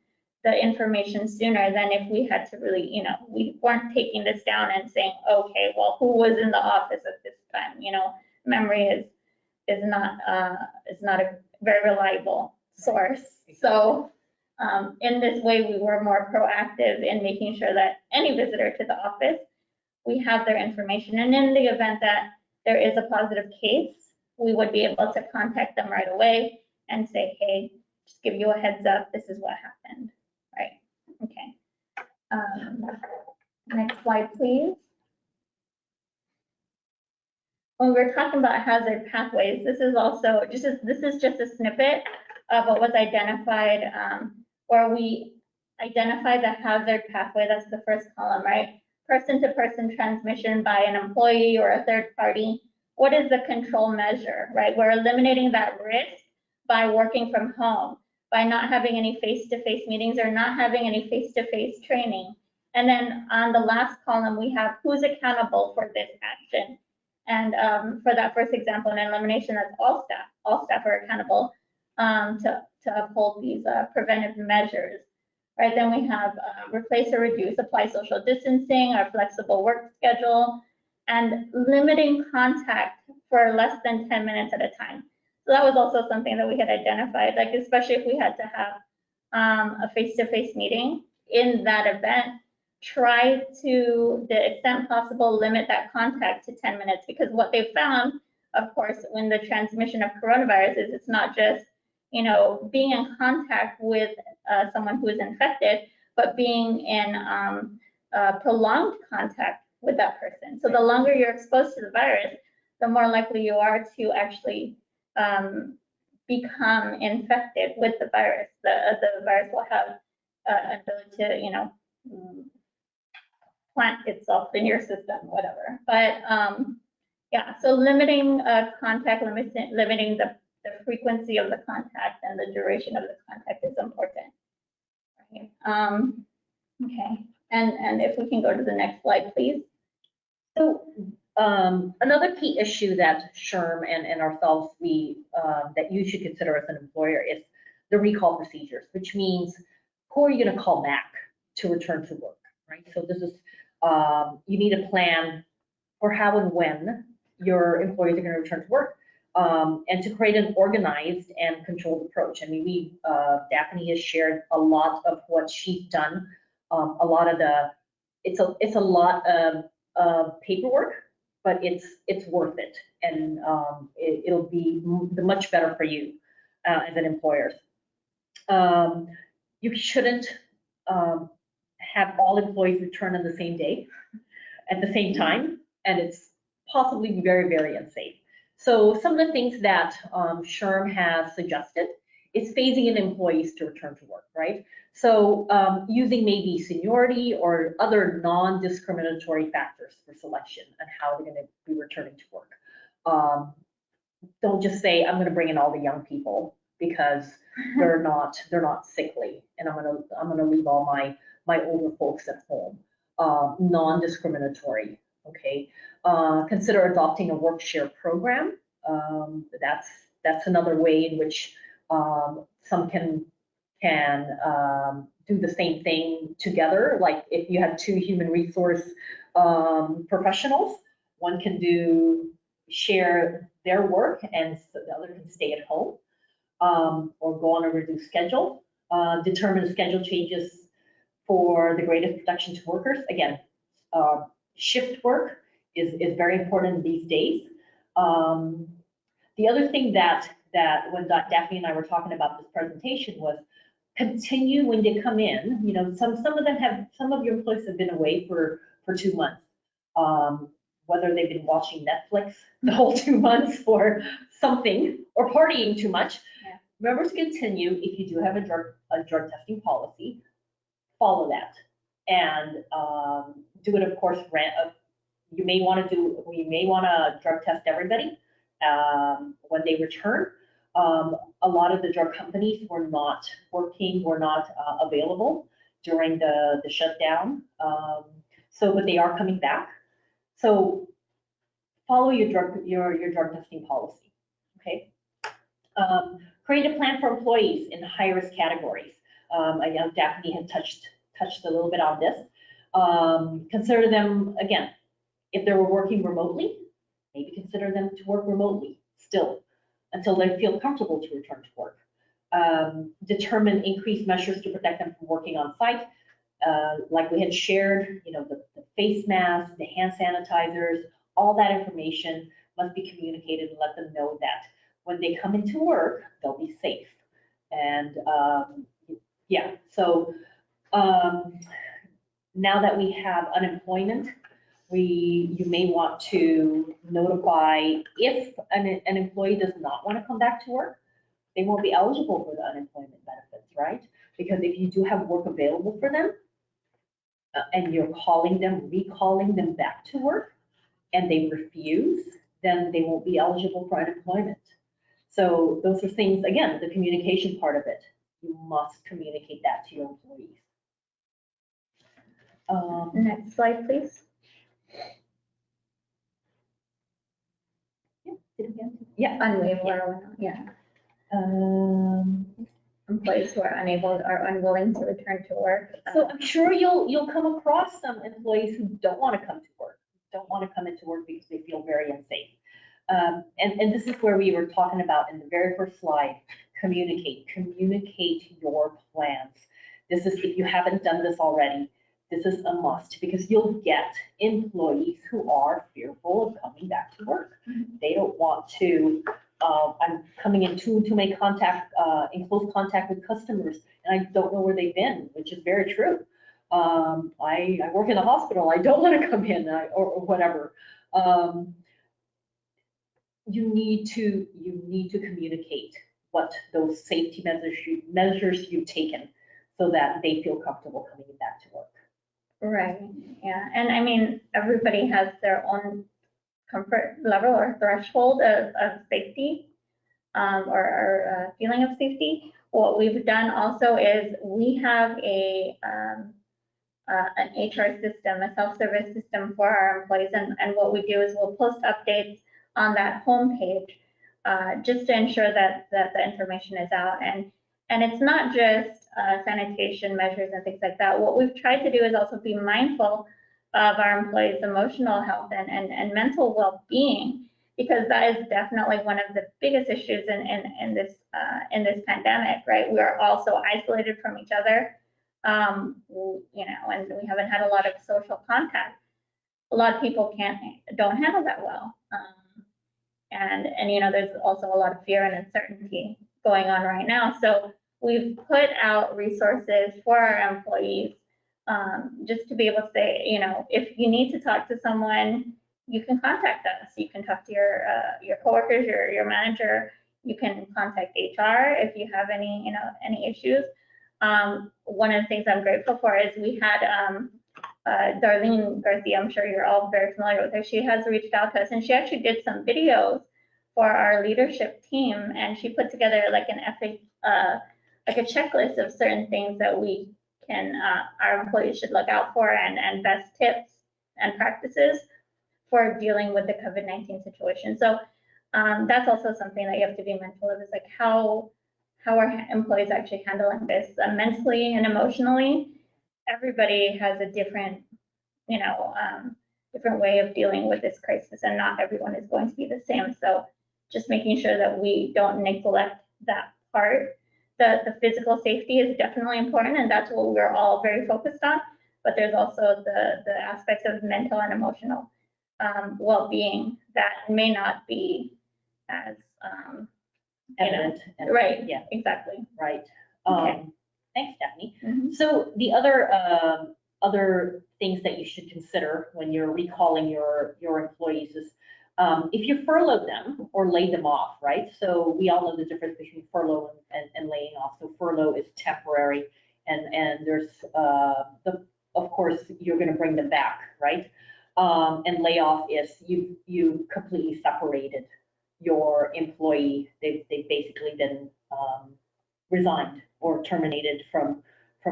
the information sooner than if we had to really, you know, we weren't taking this down and saying, okay, well, who was in the office at this time? You know, memory is not a very reliable source. So in this way, we were more proactive in making sure that any visitor to the office, we have their information. And in the event that there is a positive case, we would be able to contact them right away and say, hey, just give you a heads up, this is what happened, right? Okay. Next slide, please. When we're talking about hazard pathways, this is just a snippet of what was identified, where we identify the hazard pathway. That's the first column, right? Person-to-person transmission by an employee or a third party. What is the control measure, right? We're eliminating that risk by working from home, by not having any face-to-face meetings or not having any face-to-face training. And then on the last column, we have who's accountable for this action. And for that first example, in elimination, that's all staff. All staff are accountable to uphold these preventive measures. Right, then we have replace or reduce, apply social distancing, our flexible work schedule, and limiting contact for less than 10 minutes at a time. So that was also something that we had identified, like especially if we had to have a face-to-face meeting in that event, try to the extent possible limit that contact to 10 minutes, because what they found, of course, when the transmission of coronavirus is it's not just, you know, being in contact with someone who is infected, but being in prolonged contact with that person. So the longer you're exposed to the virus, the more likely you are to actually become infected with the virus. The virus will have an ability to, you know, plant itself in your system, whatever. But yeah, so limiting contact, limiting the frequency of the contact and the duration of the contact is important. Right? Okay, and if we can go to the next slide, please. So another key issue that SHRM and ourselves, that you should consider as an employer is the recall procedures, which means who are you going to call back to return to work, right? So this is, you need a plan for how and when your employees are going to return to work, and to create an organized and controlled approach. I mean, Daphne has shared a lot of what she's done. A lot of it's a lot of paperwork, but it's worth it, and it'll be much better for you as an employer. You shouldn't have all employees return on the same day at the same time, and it's possibly very, very unsafe. So some of the things that SHRM has suggested is phasing in employees to return to work, right? So using maybe seniority or other non-discriminatory factors for selection and how they're going to be returning to work. Don't just say, I'm going to bring in all the young people because they're not sickly, and I'm going to leave all my older folks at home. Non-discriminatory, okay? Consider adopting a work share program. That's another way in which some can do the same thing together. Like if you have two human resource professionals, one can share their work and the other can stay at home, or go on a reduced schedule. Determine schedule changes for the greatest protection to workers. Again, shift work is very important these days. The other thing that when Daphne and I were talking about this presentation was continue when they come in. You know, some of your employees have been away for 2 months. Whether they've been watching Netflix the whole 2 months or something, or partying too much. Yeah. Remember to continue. If you do have a drug testing policy, follow that, and do it, of course. You may want to drug test everybody when they return. A lot of the drug companies were not working, were not available during the shutdown. But they are coming back. So follow your drug testing policy. Okay. Create a plan for employees in high-risk categories. I know Daphne had touched a little bit on this. Consider them, again, if they were working remotely, maybe consider them to work remotely still until they feel comfortable to return to work. Determine increased measures to protect them from working on site. Like we had shared, you know, the face masks, the hand sanitizers, all that information must be communicated and let them know that when they come into work, they'll be safe. And yeah, so now that we have unemployment, you may want to notify if an employee does not want to come back to work, they won't be eligible for the unemployment benefits, right? Because if you do have work available for them, and you're recalling them back to work, and they refuse, then they won't be eligible for unemployment. So those are things, again, the communication part of it. You must communicate that to your employees. Next slide, please. Yeah. Unwavering, yeah. Employees who are unable or unwilling to return to work. So I'm sure you'll come across some employees who don't want to come to work, don't want to come into work because they feel very unsafe. And this is where we were talking about in the very first slide, communicate your plans. This is, if you haven't done this already, this is a must, because you'll get employees who are fearful of coming back to work. They don't want to I'm coming in too many in close contact with customers, and I don't know where they've been, which is very true. I work in a hospital. I don't want to come in or whatever. You need to communicate what those safety measures you've taken, so that they feel comfortable coming back to work. Right. Yeah. And I mean, everybody has their own comfort level or threshold of safety, or feeling of safety. What we've done also is we have an HR system, a self-service system for our employees, and what we do is we'll post updates on that homepage, just to ensure that the information is out. And it's not just sanitation measures and things like that. What we've tried to do is also be mindful of our employees' emotional health and mental well-being, because that is definitely one of the biggest issues in this pandemic, right? We are all so isolated from each other, and we haven't had a lot of social contact. A lot of people don't handle that well, and there's also a lot of fear and uncertainty going on right now. So we've put out resources for our employees, just to be able to say, if you need to talk to someone, you can contact us. You can talk to your coworkers, your manager. You can contact HR if you have any issues. One of the things I'm grateful for is we had Darlene Garcia. I'm sure you're all very familiar with her. She has reached out to us, and she actually did some videos for our leadership team, and she put together like a checklist of certain things that our employees should look out for, and best tips and practices for dealing with the COVID-19 situation. So that's also something that you have to be mindful of, is like how are employees actually handling this mentally and emotionally. Everybody has a different way of dealing with this crisis, and not everyone is going to be the same. So just making sure that we don't neglect that part. The physical safety is definitely important, and that's what we're all very focused on. But there's also the aspects of mental and emotional well-being that may not be as Evident. right. Yeah. Exactly. Right. Okay. Thanks, Daphne. Mm-hmm. So the other things that you should consider when you're recalling your employees is, if you furlough them or lay them off, right? So we all know the difference between furlough and laying off. So furlough is temporary, and there's of course you're going to bring them back, right? And layoff is you completely separated your employee. They've basically been resigned or terminated from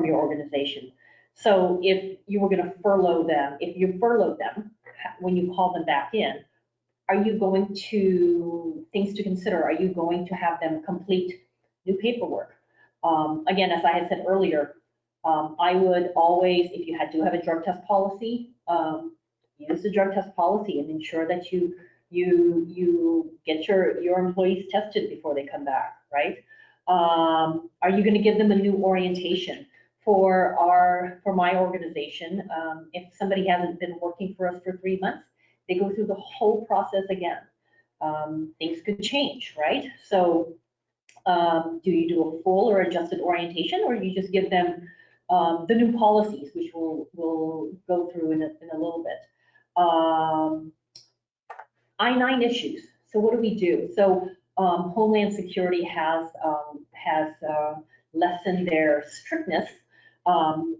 your organization. So if you were going to furlough them, if you furloughed them, when you call them back in, are you going to, things to consider, are you going to have them complete new paperwork? Again, as I had said earlier, I would always, if you do have a drug test policy, use the drug test policy and ensure that you get your employees tested before they come back, right? Are you going to give them a new orientation? For my organization, if somebody hasn't been working for us for 3 months, they go through the whole process again. Things could change, right? So do you do a full or adjusted orientation, or you just give them the new policies, which we'll go through in a little bit. I-9 issues. So what do we do? So Homeland Security has lessened their strictness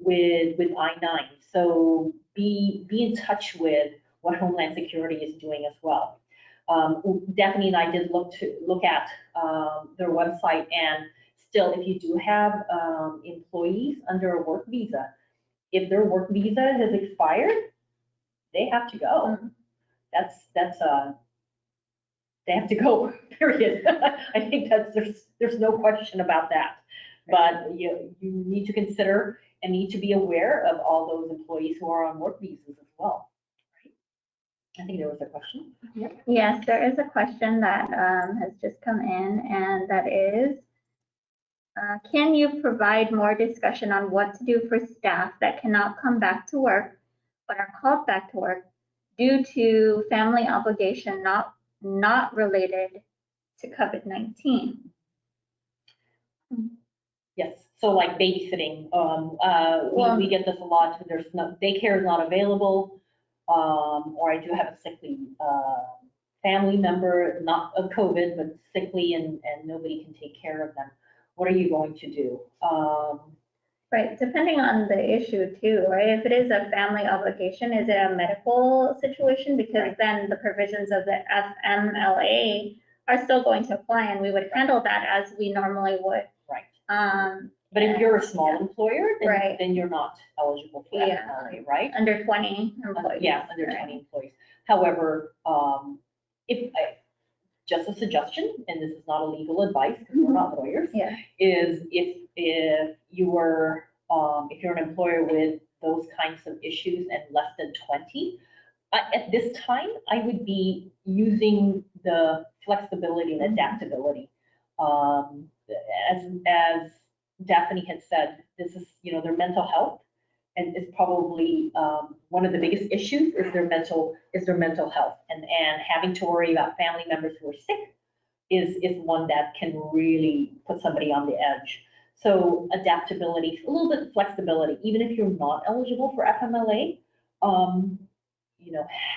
with I-9. So be in touch with what Homeland Security is doing as well. Daphne and I did look at their website, and still, if you do have employees under a work visa, if their work visa has expired, they have to go. They have to go, period. I think there's no question about that. But you need to consider and need to be aware of all those employees who are on work visas as well. Right? I think there was a question. Yep. Yes, there is a question that has just come in, and that is, can you provide more discussion on what to do for staff that cannot come back to work but are called back to work due to family obligation not related to COVID-19. Yes, so like babysitting, we get this a lot. There's no, daycare is not available, or I do have a sickly family member, not of COVID, but sickly, and nobody can take care of them. What are you going to do? Right, depending on the issue too, right? If it is a family obligation, is it a medical situation? Because then the provisions of the Fmla are still going to apply, and we would handle that as we normally would. Right. But if you're a small employer, then, then you're not eligible for Yeah. FMLA, right? Under 20 employees. Yeah, under 20 employees. However, just a suggestion, and this is not a legal advice because we're not lawyers, is if you're an employer with those kinds of issues and less than 20, at this time, I would be using the flexibility and adaptability. As Daphne had said, this is, their mental health, and is probably one of the biggest issues is their mental health, and having to worry about family members who are sick is one that can really put somebody on the edge. So adaptability, a little bit of flexibility, even if you're not eligible for FMLA,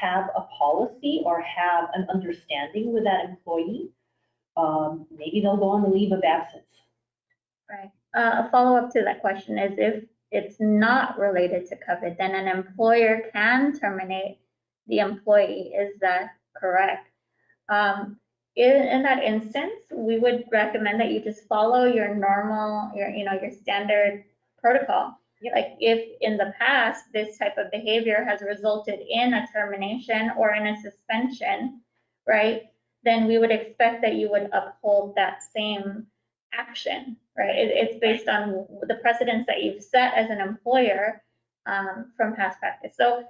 have a policy or have an understanding with that employee. Maybe they'll go on the leave of absence. Right. A follow-up to that question is, if it's not related to COVID, then an employer can terminate the employee. Is that correct? In that instance, we would recommend that you just follow your normal, your standard protocol. Yep. Like if in the past, this type of behavior has resulted in a termination or in a suspension, right? Then we would expect that you would uphold that same action, right? It's based on the precedents that you've set as an employer from past practice. So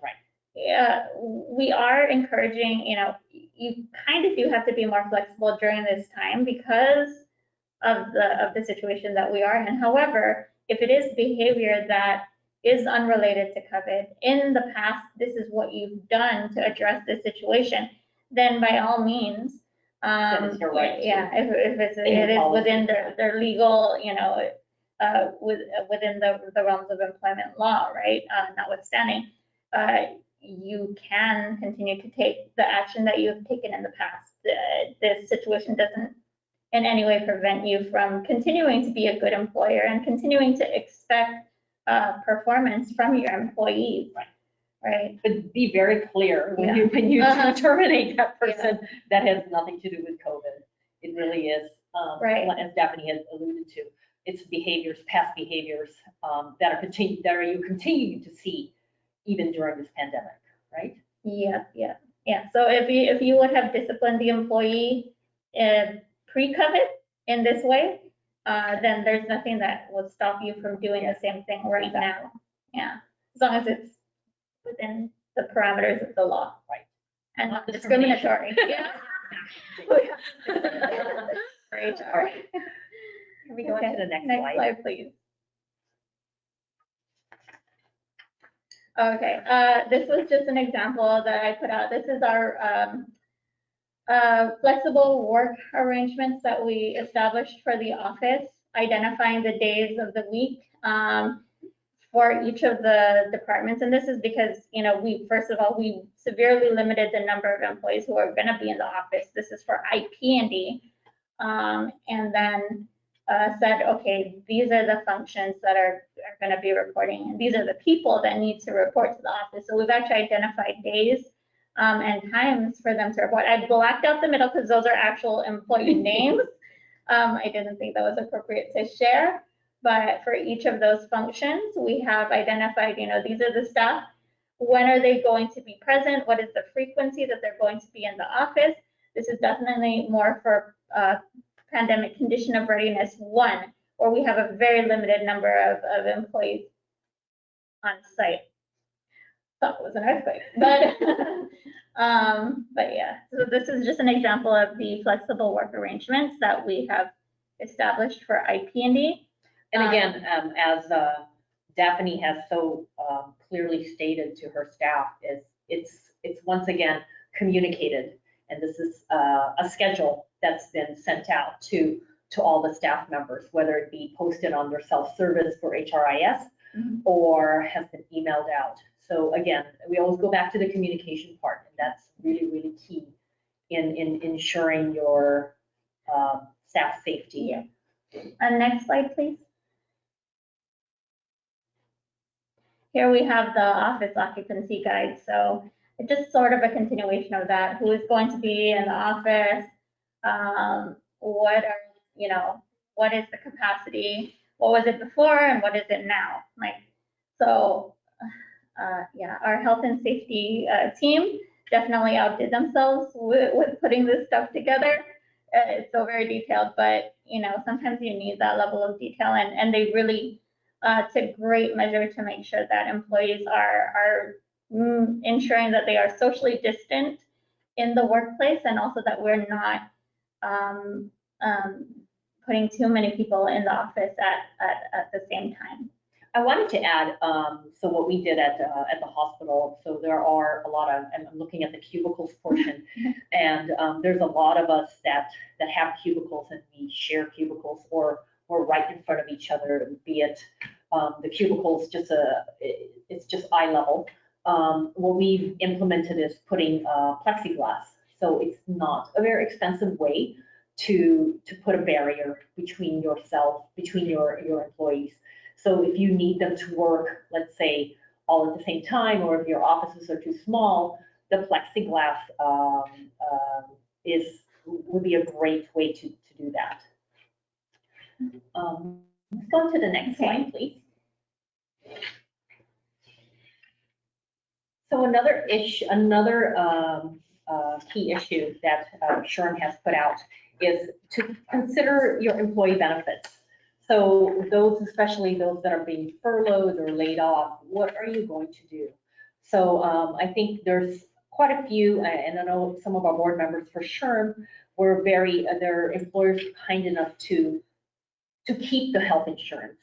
we are encouraging, you kind of do have to be more flexible during this time because of the situation that we are in. However, if it is behavior that is unrelated to COVID, in the past, this is what you've done to address this situation, then by all means, you're right. If it is within their legal, within the realms of employment law, right? Notwithstanding, you can continue to take the action that you've taken in the past. This situation doesn't in any way prevent you from continuing to be a good employer and continuing to expect performance from your employees. Right. But be very clear when you terminate that person, that has nothing to do with COVID. It really is, as Daphne has alluded to, it's behaviors, past behaviors that you continue to see even during this pandemic, right? Yeah. So if you would have disciplined the employee pre-COVID in this way, then there's nothing that would stop you from doing the same thing right now. Yeah, as long as it's within the parameters of the law, right? And not discriminatory. Yeah. Great. All right. Can we go on to the next slide? Next slide, please. Okay, this was just an example that I put out. This is our flexible work arrangements that we established for the office, identifying the days of the week for each of the departments. And this is because, first of all, we severely limited the number of employees who are going to be in the office. This is for IP&D. And then said, okay, these are the functions that are going to be reporting, and these are the people that need to report to the office. So we've actually identified days and times for them to report. I blacked out the middle because those are actual employee names. I didn't think that was appropriate to share, but for each of those functions, we have identified, these are the staff. When are they going to be present? What is the frequency that they're going to be in the office? This is definitely more for pandemic condition of readiness 1, where we have a very limited number of employees on site. Thought it was an earthquake, but yeah. So this is just an example of the flexible work arrangements that we have established for IP&D. And again, as Daphne has so clearly stated to her staff, it's once again communicated. And this is a schedule that's been sent out to all the staff members, whether it be posted on their self-service for HRIS or has been emailed out. So again, we always go back to the communication part, and that's really, really key in ensuring your staff safety. Yeah. Next slide, please. Here we have the office occupancy guide. So it's just sort of a continuation of that. Who is going to be in the office? What are, what is the capacity? What was it before and what is it now? Yeah, our health and safety team definitely outdid themselves with putting this stuff together. It's so very detailed, but sometimes you need that level of detail, and they really took great measure to make sure that employees are ensuring that they are socially distant in the workplace, and also that we're not putting too many people in the office at the same time. I wanted to add, so what we did at the hospital, so there are a lot of, and I'm looking at the cubicles portion, and there's a lot of us that have cubicles, and we share cubicles or right in front of each other, be it the cubicles, it's just eye level. What we've implemented is putting plexiglass, so it's not a very expensive way to put a barrier between your employees. So if you need them to work, let's say, all at the same time, or if your offices are too small, the plexiglass would be a great way to do that. Let's go to the next slide, please. So another key issue that SHRM has put out is to consider your employee benefits. So those, especially those that are being furloughed or laid off, what are you going to do? So I think there's quite a few, and I know some of our board members for SHRM were their employers were kind enough to keep the health insurance,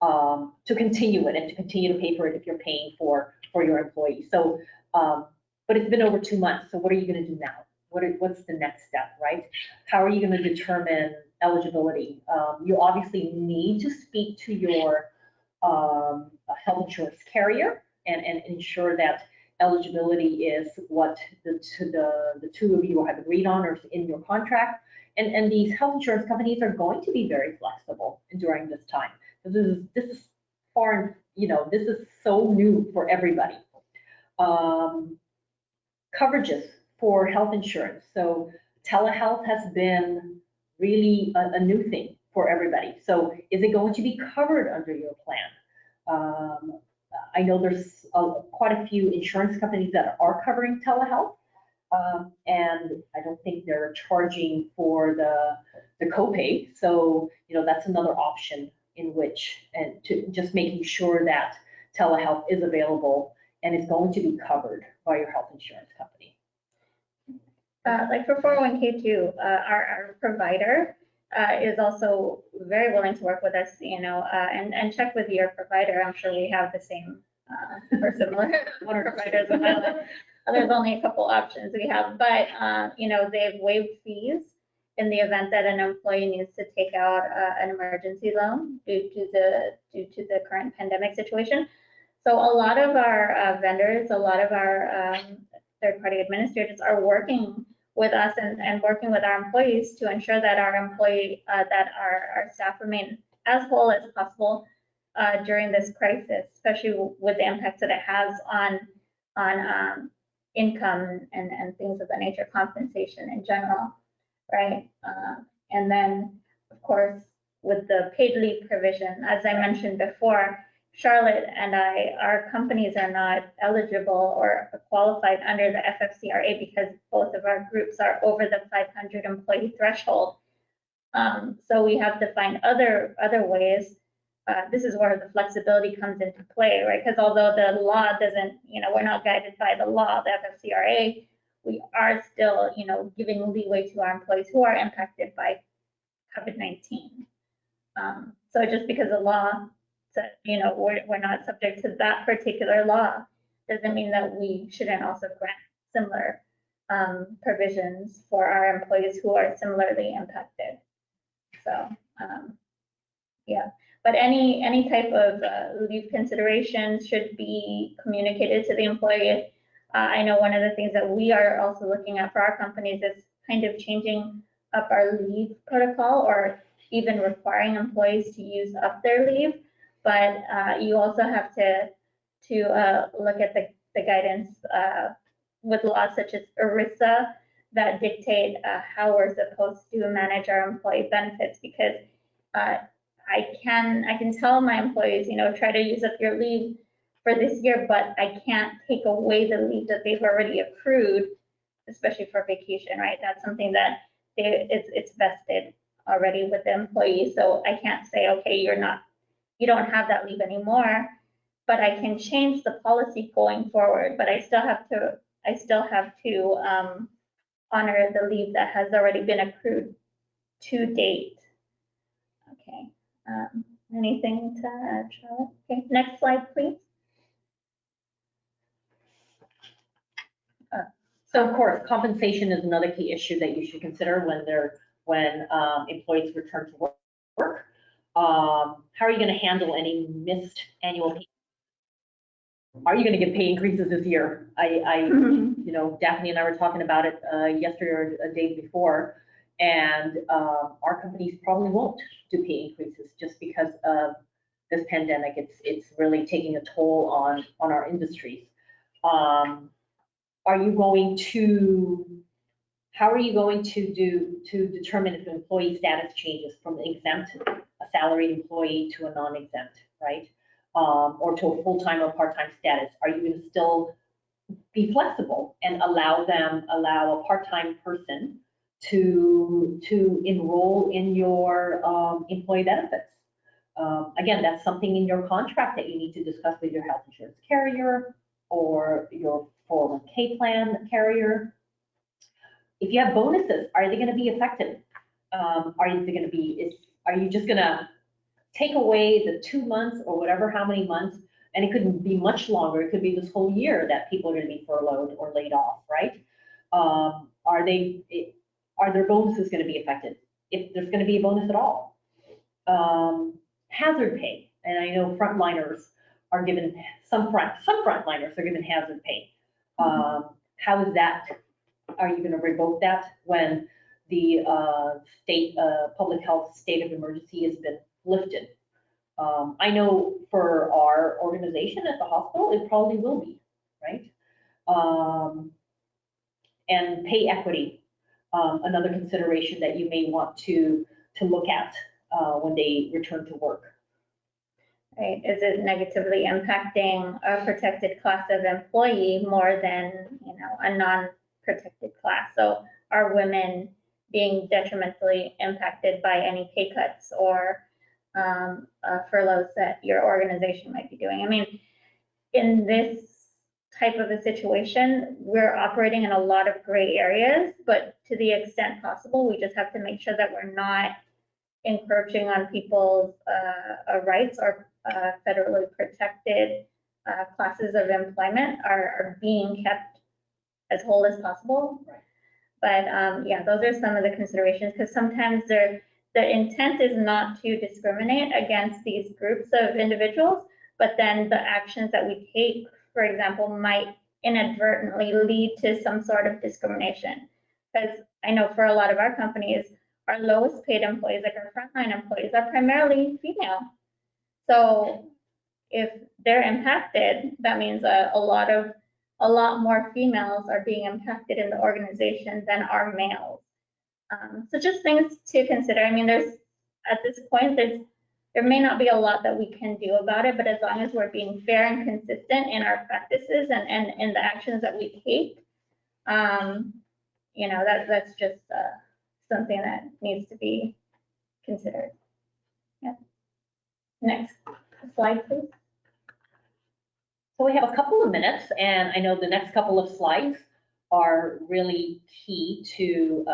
to continue it and to continue to pay for it if you're paying for your employees. So, but it's been over 2 months. So what are you going to do now? What's the next step, right? How are you going to determine eligibility? You obviously need to speak to your health insurance carrier and ensure that eligibility is what the two of you have agreed on or is in your contract. And these health insurance companies are going to be very flexible during this time. This is foreign, this is so new for everybody. Coverages for health insurance. So telehealth has been really a new thing for everybody. So is it going to be covered under your plan? I know there's quite a few insurance companies that are covering telehealth, and I don't think they're charging for the copay. So that's another option in which, and to just making sure that telehealth is available and is going to be covered by your health insurance company. Like for 401k too, our provider is also very willing to work with us, and check with your provider. I'm sure we have the same or similar providers. There's only a couple options we have, but they've waived fees in the event that an employee needs to take out an emergency loan due to the current pandemic situation. So a lot of our vendors, a lot of our third-party administrators are working with us and working with our employees to ensure that our staff remain as whole as possible during this crisis, especially with the impacts that it has on income and things of that nature, compensation in general, right? And then, of course, with the paid leave provision, as I mentioned before, Charlotte and our companies are not eligible or qualified under the FFCRA because both of our groups are over the 500 employee threshold. So we have to find other ways. This is where the flexibility comes into play, right? Because although the law doesn't, we're not guided by the law, the FFCRA, we are still, giving leeway to our employees who are impacted by COVID-19. So just because the law said, we're not subject to that particular law, doesn't mean that we shouldn't also grant similar provisions for our employees who are similarly impacted. So, yeah, but any type of leave considerations should be communicated to the employee. I know one of the things that we are also looking at for our companies is kind of changing up our leave protocol, or even requiring employees to use up their leave. But you also have to look at the guidance with laws such as ERISA that dictate how we're supposed to manage our employee benefits, because I can tell my employees, try to use up your leave for this year, but I can't take away the leave that they've already accrued, especially for vacation, right? That's something that it's vested already with the employee. So I can't say, okay, you don't have that leave anymore, but I can change the policy going forward. But I still have to honor the leave that has already been accrued to date. Okay. Anything to add, Charlotte? Okay, next slide, please. So of course, compensation is another key issue that you should consider when employees return to work. How are you going to handle any missed annual pay? Are you going to get pay increases this year? Daphne and I were talking about it yesterday or a day before, and our companies probably won't do pay increases just because of this pandemic. It's really taking a toll on our industries. How are you going to determine if an employee status changes from exempt, a salaried employee, to a non-exempt, right? Or to a full-time or part-time status? Are you going to still be flexible and allow a part-time person to enroll in your employee benefits? Again, that's something in your contract that you need to discuss with your health insurance carrier or your 401k plan carrier. If you have bonuses, are they going to be affected? Are you just going to take away the 2 months or whatever, how many months? And it couldn't be much longer. It could be this whole year that people are going to be furloughed or laid off, right? Are their bonuses going to be affected? If there's going to be a bonus at all. Hazard pay, and I know frontliners are given, some frontliners are given hazard pay. How is that? Are you going to revoke that when the state public health state of emergency has been lifted? I know for our organization at the hospital, it probably will be, right? And pay equity, another consideration that you may want to look at when they return to work. Right. Is it negatively impacting a protected class of employee more than a non-protected class? So are women being detrimentally impacted by any pay cuts or furloughs that your organization might be doing? I mean, in this type of a situation, we're operating in a lot of gray areas, but to the extent possible, we just have to make sure that we're not encroaching on people's rights, or federally protected classes of employment are being kept as whole as possible. Right. But yeah, those are some of the considerations, because sometimes the intent is not to discriminate against these groups of individuals, but then the actions that we take, for example, might inadvertently lead to some sort of discrimination. Because I know for a lot of our companies, our lowest paid employees, like our frontline employees, are primarily female. So if they're impacted, that means a lot more females are being impacted in the organization than are males. So just things to consider. I mean, at this point, there may not be a lot that we can do about it, but as long as we're being fair and consistent in our practices and in the actions that we take, that's just something that needs to be considered. Yeah. Next slide, please. So we have a couple of minutes, and I know the next couple of slides are really key to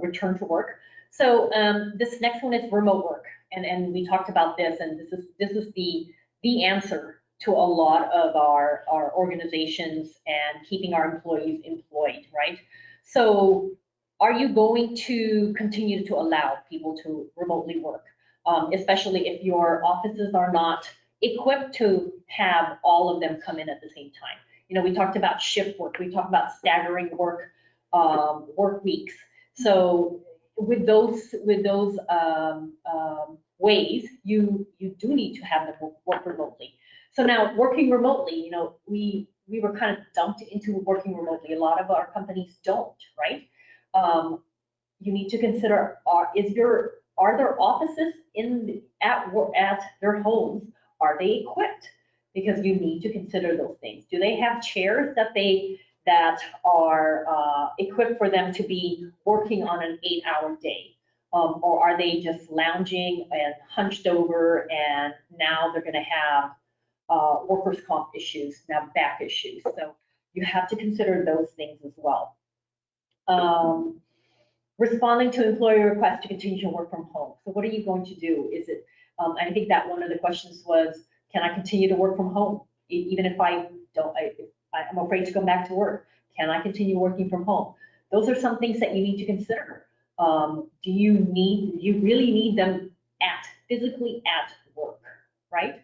return to work. So this next one is remote work, and we talked about this, and this is the answer to a lot of our organizations and keeping our employees employed, right? So are you going to continue to allow people to remotely work, especially if your offices are not equipped to have all of them come in at the same time? You know, we talked about shift work, we talked about staggering work weeks. So with those ways, you do need to have them work remotely. So now working remotely, you know, we were kind of dumped into working remotely. A lot of our companies don't, right? You need to consider, are there offices at their homes? Are they equipped? Because you need to consider those things. Do they have chairs that are equipped for them to be working on an 8-hour day? Or are they just lounging and hunched over, and now they're going to have workers' comp issues, now back issues? So you have to consider those things as well. Responding to employer requests to continue to work from home. So what are you going to do? Is it, I think that one of the questions was, can I continue to work from home? Even if I'm afraid to come back to work, can I continue working from home? Those are some things that you need to consider. Do you really need them physically at work, right?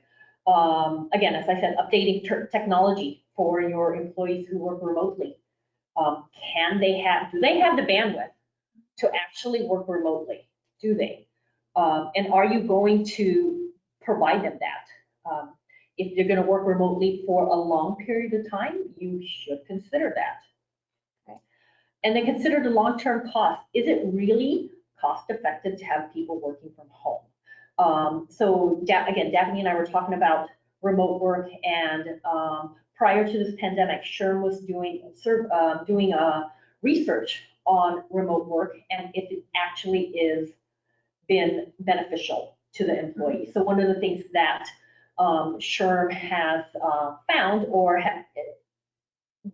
Again, as I said, updating technology for your employees who work remotely. Do they have the bandwidth to actually work remotely? Do they? And are you going to provide them that? If you're going to work remotely for a long period of time, you should consider that. Okay. And then consider the long-term cost. Is it really cost-effective to have people working from home? So again, Daphne and I were talking about remote work, and prior to this pandemic, SHRM was doing research on remote work and if it actually is been beneficial to the employee. So one of the things that SHRM has found,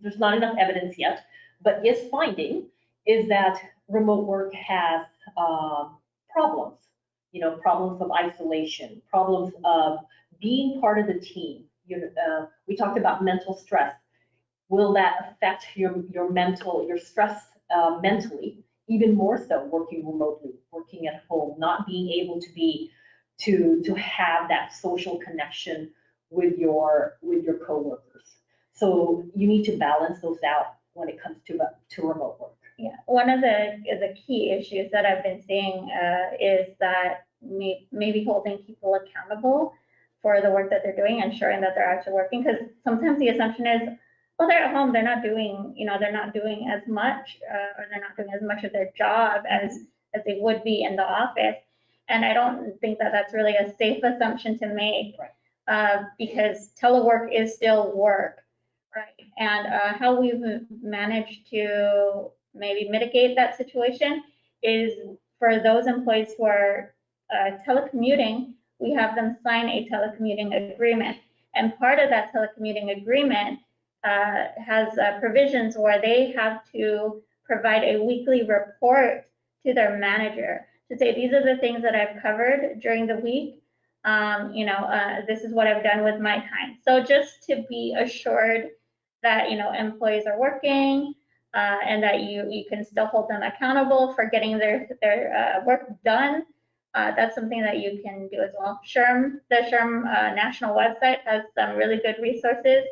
there's not enough evidence yet, but is finding, is that remote work has problems. You know, problems of isolation, problems of being part of the team. We talked about mental stress. Will that affect your stress mentally, even more so working remotely, working at home, not being able to have that social connection with your coworkers? So you need to balance those out when it comes to remote work. Yeah, one of the key issues that I've been seeing is that maybe holding people accountable for the work that they're doing, ensuring that they're actually working. Because sometimes the assumption is, well, they're at home, they're not doing as much, or they're not doing as much of their job as they would be in the office. And I don't think that that's really a safe assumption to make, because telework is still work, right? And how we've managed to maybe mitigate that situation is for those employees who are telecommuting, we have them sign a telecommuting agreement. And part of that telecommuting agreement has provisions where they have to provide a weekly report to their manager to say, these are the things that I've covered during the week. This is what I've done with my time. So just to be assured that, employees are working, and that you can still hold them accountable for getting their work done. That's something that you can do as well. The SHRM national website has some really good resources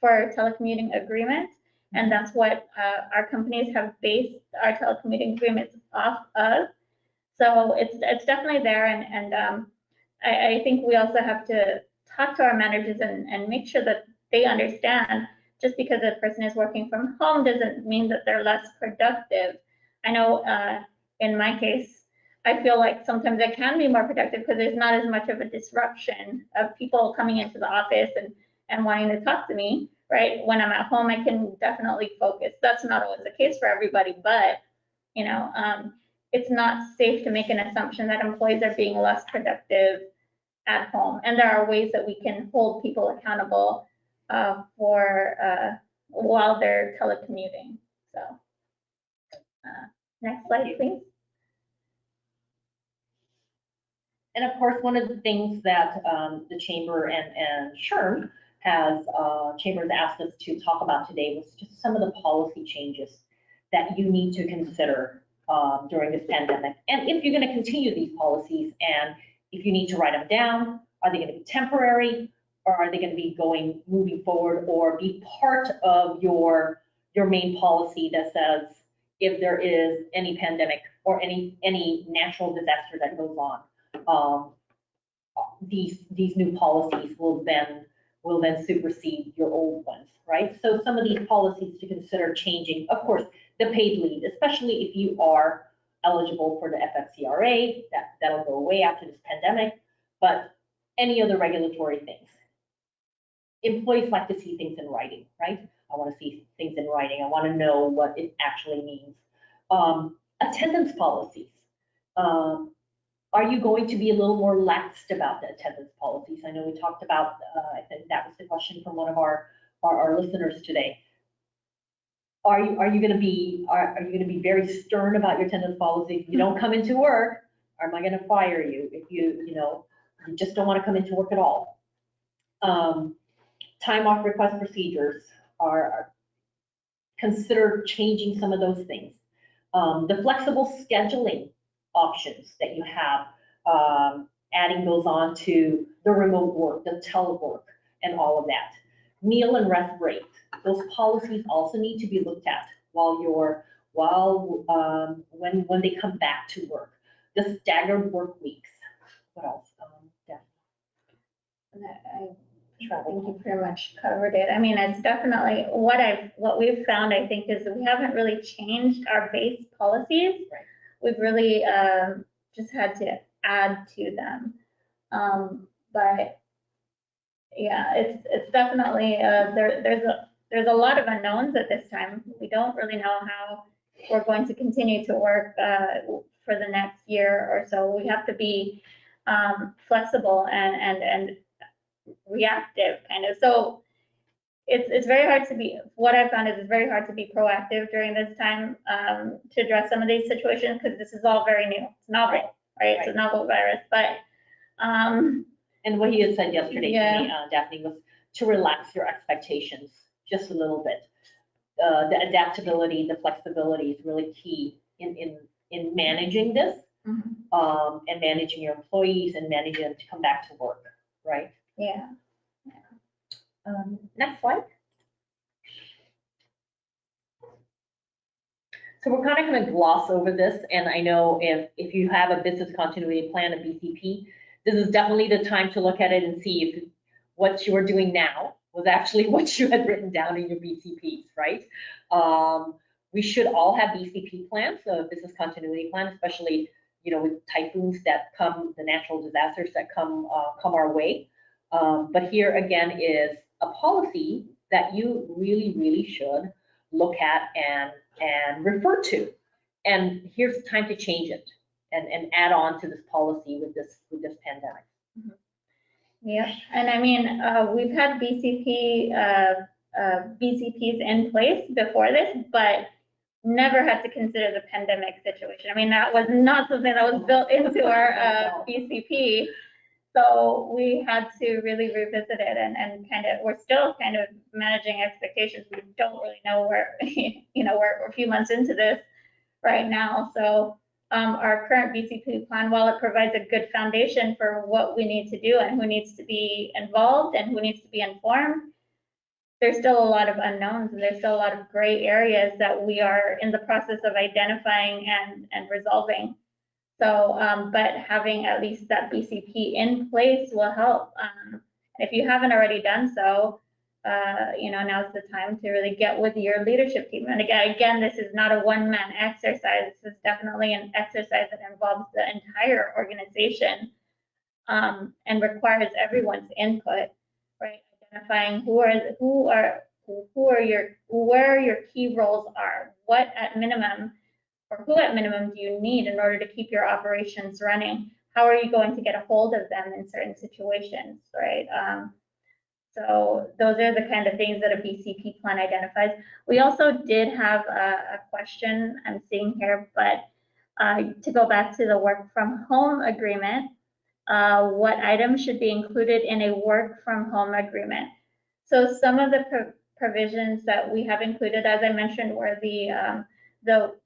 for telecommuting agreements, and that's what our companies have based our telecommuting agreements off of. So it's definitely there, and I think we also have to talk to our managers and make sure that they understand. Just because a person is working from home doesn't mean that they're less productive. I know in my case, I feel like sometimes I can be more productive because there's not as much of a disruption of people coming into the office and wanting to talk to me, right? When I'm at home, I can definitely focus. That's not always the case for everybody, but it's not safe to make an assumption that employees are being less productive at home. And there are ways that we can hold people accountable while they're telecommuting. So next slide, please. And of course, one of the things that the Chamber and SHRM Chambers asked us to talk about today was just some of the policy changes that you need to consider during this pandemic. And if you're going to continue these policies, and if you need to write them down, are they going to be temporary, or are they going to be moving forward, or be part of your main policy that says if there is any pandemic or any natural disaster that goes on, these new policies will then supersede your old ones, right? So some of these policies to consider changing, of course, the paid leave, especially if you are eligible for the FFCRA, that'll go away after this pandemic, but any other regulatory things. Employees like to see things in writing, right? I want to see things in writing. I want to know what it actually means. Attendance policies. Are you going to be a little more laxed about the attendance policies? I know we talked about, I think that was the question from one of our listeners today. Are you going to be very stern about your attendance policy? If you don't come into work, or am I going to fire you if you just don't want to come into work at all? Time off request procedures are consider changing some of those things. The flexible scheduling options that you have, adding those on to the remote work, the telework, and all of that. Meal and rest break. Those policies also need to be looked at when they come back to work. The staggered work weeks. What else? I think you pretty much covered it. I mean, it's definitely what we've found, I think, is that we haven't really changed our base policies. Right. We've really just had to add to them. But yeah, it's definitely there's a lot of unknowns at this time. We don't really know how we're going to continue to work for the next year or so. We have to be flexible and reactive kind of. So it's very hard to be, what I've found is it's very hard to be proactive during this time to address some of these situations, because this is all very new. It's novel, right? It's a novel virus, but and what he had said yesterday yeah. to me, Daphne, was to relax your expectations just a little bit. The adaptability, the flexibility is really key in managing this, and managing your employees and managing them to come back to work, right? Yeah. Next slide. So we're kind of going to gloss over this, and I know if you have a business continuity plan, a BCP, this is definitely the time to look at it and see if what you are doing now was actually what you had written down in your BCPs, right? We should all have BCP plans, so business continuity plan, especially with typhoons that come, the natural disasters that come our way. But here again is a policy that you really, really should look at and refer to. And here's the time to change it and add on to this policy with this pandemic. Yeah, and I mean, we've had BCPs in place before this, but never had to consider the pandemic situation. I mean, that was not something that was built into our BCP. So we had to really revisit it and we're still kind of managing expectations. We don't really know where, we're a few months into this right now. So our current BCP plan, while it provides a good foundation for what we need to do and who needs to be involved and who needs to be informed, there's still a lot of unknowns and there's still a lot of gray areas that we are in the process of identifying and resolving. So, but having at least that BCP in place will help. If you haven't already done so, now's the time to really get with your leadership team. And again, this is not a one-man exercise. This is definitely an exercise that involves the entire organization and requires everyone's input, right? Identifying where your key roles are, what at minimum, or who at minimum do you need in order to keep your operations running? How are you going to get a hold of them in certain situations, right? So those are the kind of things that a BCP plan identifies. We also did have a question I'm seeing here, but to go back to the work from home agreement, what items should be included in a work from home agreement? So some of the provisions that we have included, as I mentioned, were the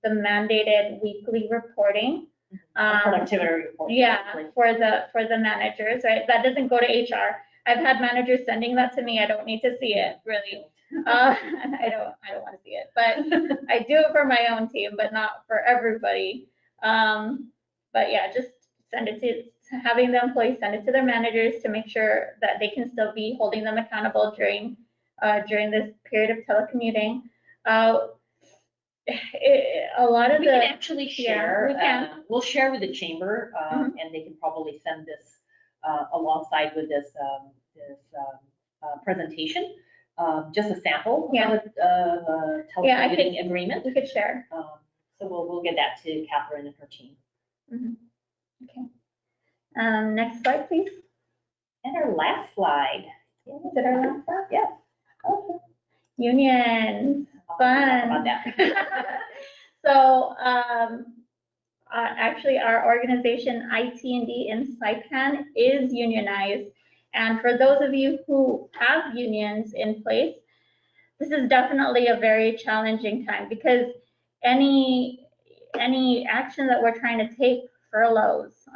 mandated weekly reporting. Productivity report. Yeah, for the managers, right? That doesn't go to HR. I've had managers sending that to me. I don't need to see it, really. I don't want to see it, but I do it for my own team, but not for everybody. But yeah, just send it to having the employees send it to their managers to make sure that they can still be holding them accountable during this period of telecommuting. A lot of we can actually share. Yeah, we'll share with the chamber, and they can probably send this alongside with this presentation, just a sample of a telecommuting agreement. We could share. So we'll get that to Catherine and her team. Okay. Next slide, please. And our last slide. Is it our last slide? Yes. Okay. Unions. Fun. About that. So actually our organization IT&D in Saipan is unionized. And for those of you who have unions in place, this is definitely a very challenging time because any action that we're trying to take, furloughs,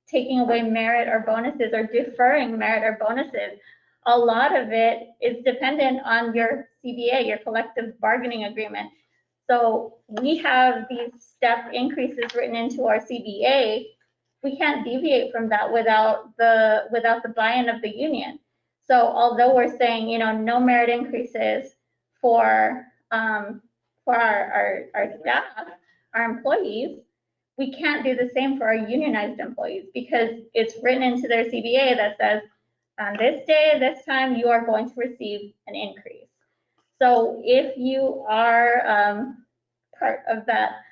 taking away merit or bonuses or deferring merit or bonuses, a lot of it is dependent on your CBA, your collective bargaining agreement. So we have these step increases written into our CBA. We can't deviate from that without the buy-in of the union. So although we're saying, no merit increases for our staff, our employees, we can't do the same for our unionized employees because it's written into their CBA that says, on this day, this time, you are going to receive an increase. So if you are part of that,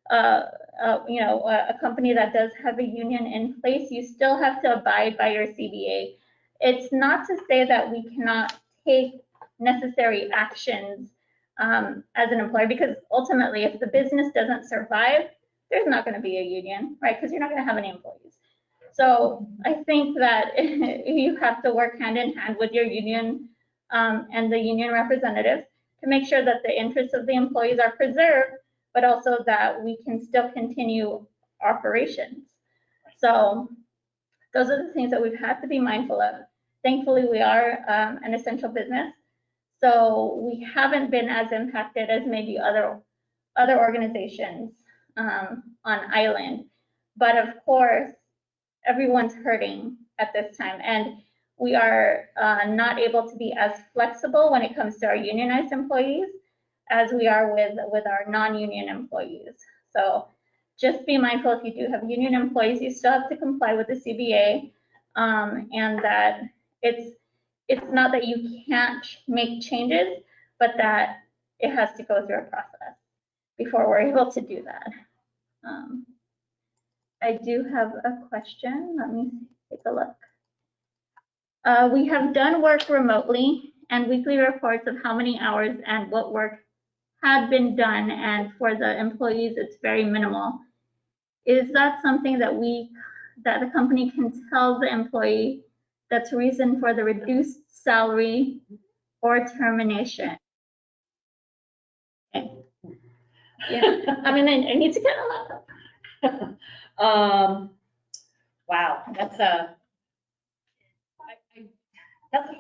a company that does have a union in place, you still have to abide by your CBA. It's not to say that we cannot take necessary actions as an employer, because ultimately, if the business doesn't survive, there's not going to be a union, right? Because you're not going to have any employees. So I think that you have to work hand in hand with your union and the union representatives to make sure that the interests of the employees are preserved, but also that we can still continue operations. So those are the things that we've had to be mindful of. Thankfully, we are an essential business, so we haven't been as impacted as maybe other organizations on island. But of course, everyone's hurting at this time, and we are not able to be as flexible when it comes to our unionized employees as we are with our non-union employees. So just be mindful, if you do have union employees, you still have to comply with the CBA, and that it's not that you can't make changes, but that it has to go through a process before we're able to do that. I do have a question. Let me take a look. We have done work remotely and weekly reports of how many hours and what work had been done, and for the employees, it's very minimal. Is that something that the company can tell the employee that's reason for the reduced salary or termination? Okay. Yeah, I mean, I need to get a lot. Wow, that's a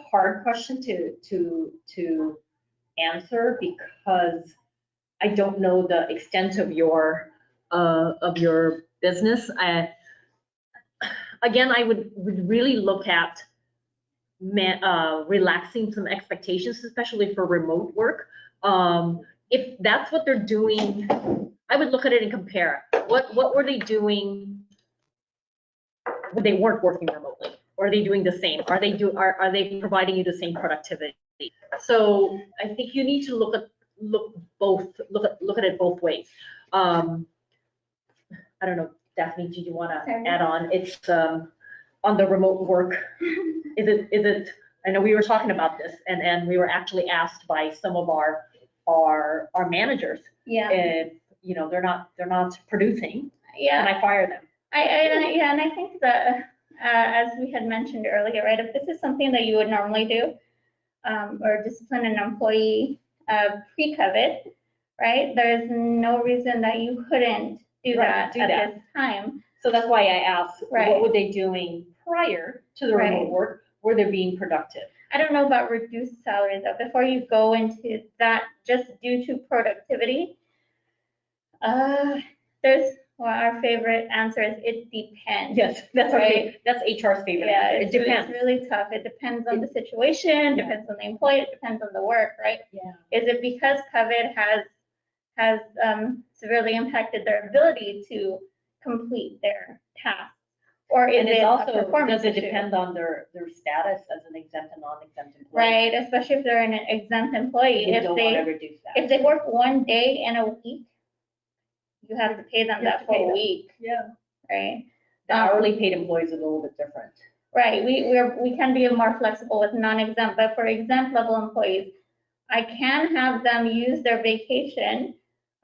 hard question to answer, because I don't know the extent of your business. Again, I would really look at relaxing some expectations, especially for remote work. If that's what they're doing, I would look at it and compare. What were they doing when they weren't working remotely? Or are they doing the same? Are they providing you the same productivity? So I think you need to look at it both ways. I don't know, Daphne, do you want to add on? It's on the remote work. Is it? I know we were talking about this, and we were actually asked by some of our managers. Yeah. If they're not producing. Yeah. And I fire them. And I think that as we had mentioned earlier, right, if this is something that you would normally do, or discipline an employee pre-COVID, right, there's no reason that you couldn't do that at this time. So that's why I asked, Right. what were they doing prior to the remote work? Were they being productive? I don't know about reduced salaries though. Before you go into that, just due to productivity, our favorite answer is it depends. Yes, that's right. That's HR's favorite. Yeah, It depends. It's really tough. It depends on the situation, depends on the employee, it depends on the work, right? Yeah. Is it because COVID has severely impacted their ability to complete their tasks? Or is it also, a performance does it issue? depend on their status as an exempt and non-exempt employee? Right, especially if they're an exempt employee. You don't want to reduce that. If they work one day in a week, you have to pay them that full week. Yeah. Right. The hourly paid employees are a little bit different. Right. We can be more flexible with non-exempt, but for exempt level employees, I can have them use their vacation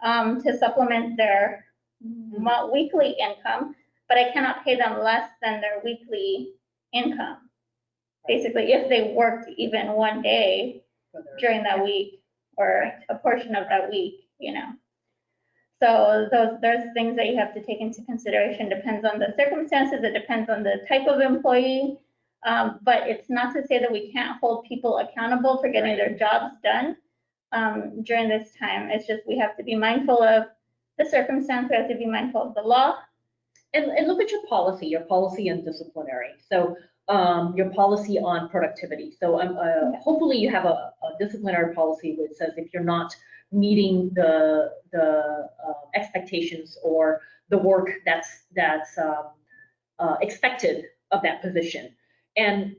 to supplement their weekly income, but I cannot pay them less than their weekly income. Basically, if they worked even one day during that week or a portion of that week, you know. So there's things that you have to take into consideration. Depends on the circumstances. It depends on the type of employee. But it's not to say that we can't hold people accountable for getting their jobs done during this time. It's just we have to be mindful of the circumstance. We have to be mindful of the law. And look at your policy and disciplinary. So your policy on productivity. So hopefully you have a disciplinary policy which says if you're not meeting the expectations or the work that's expected of that position. And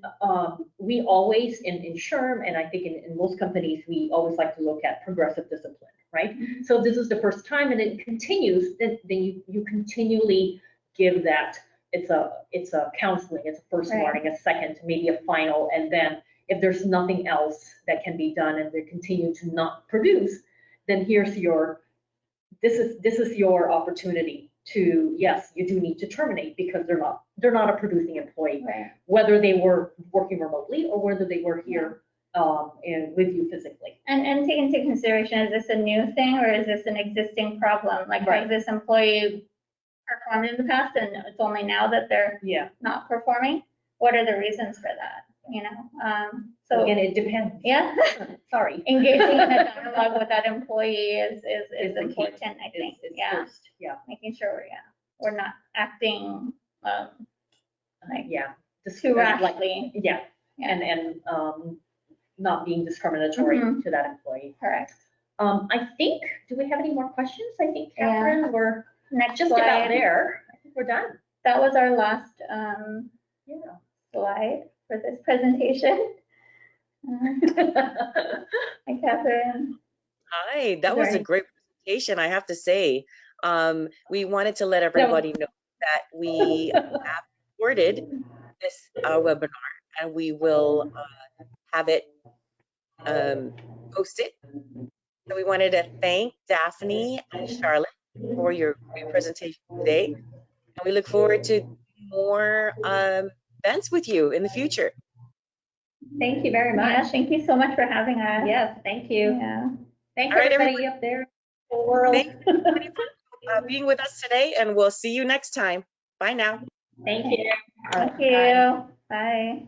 we always in SHRM, and I think in most companies, we always like to look at progressive discipline, right? Mm-hmm. So this is the first time and it continues, then you continually give that. It's a counseling, it's a first warning, a second, maybe a final, and then if there's nothing else that can be done and they continue to not produce, then here's this is your opportunity to, yes, you do need to terminate because they're not a producing employee, whether they were working remotely or whether they were here and with you physically. And take into consideration, is this a new thing or is this an existing problem? Like has this employee performed in the past and it's only now that they're not performing? What are the reasons for that? You know, so again, it depends. Yeah. Sorry. Engaging in a dialogue with that employee is important, I think. First. Yeah. Making sure we're not acting too rashly. And not being discriminatory to that employee. Correct. I think, do we have any more questions? I think, Catherine, we're just slide. about there. I think we're done. That was our last slide for this presentation. Hi, Catherine. Hi, that was a great presentation, I have to say. We wanted to let everybody know that we have recorded this webinar and we will have it posted. So we wanted to thank Daphne and Charlotte for your great presentation today. And we look forward to more events with you in the future. Thank you very much. Yeah, thank you so much for having us. Yes, thank you. Yeah. Thank everybody up there in the world. Thank you for being with us today, and we'll see you next time. Bye now. Thank you. Thank you. Bye.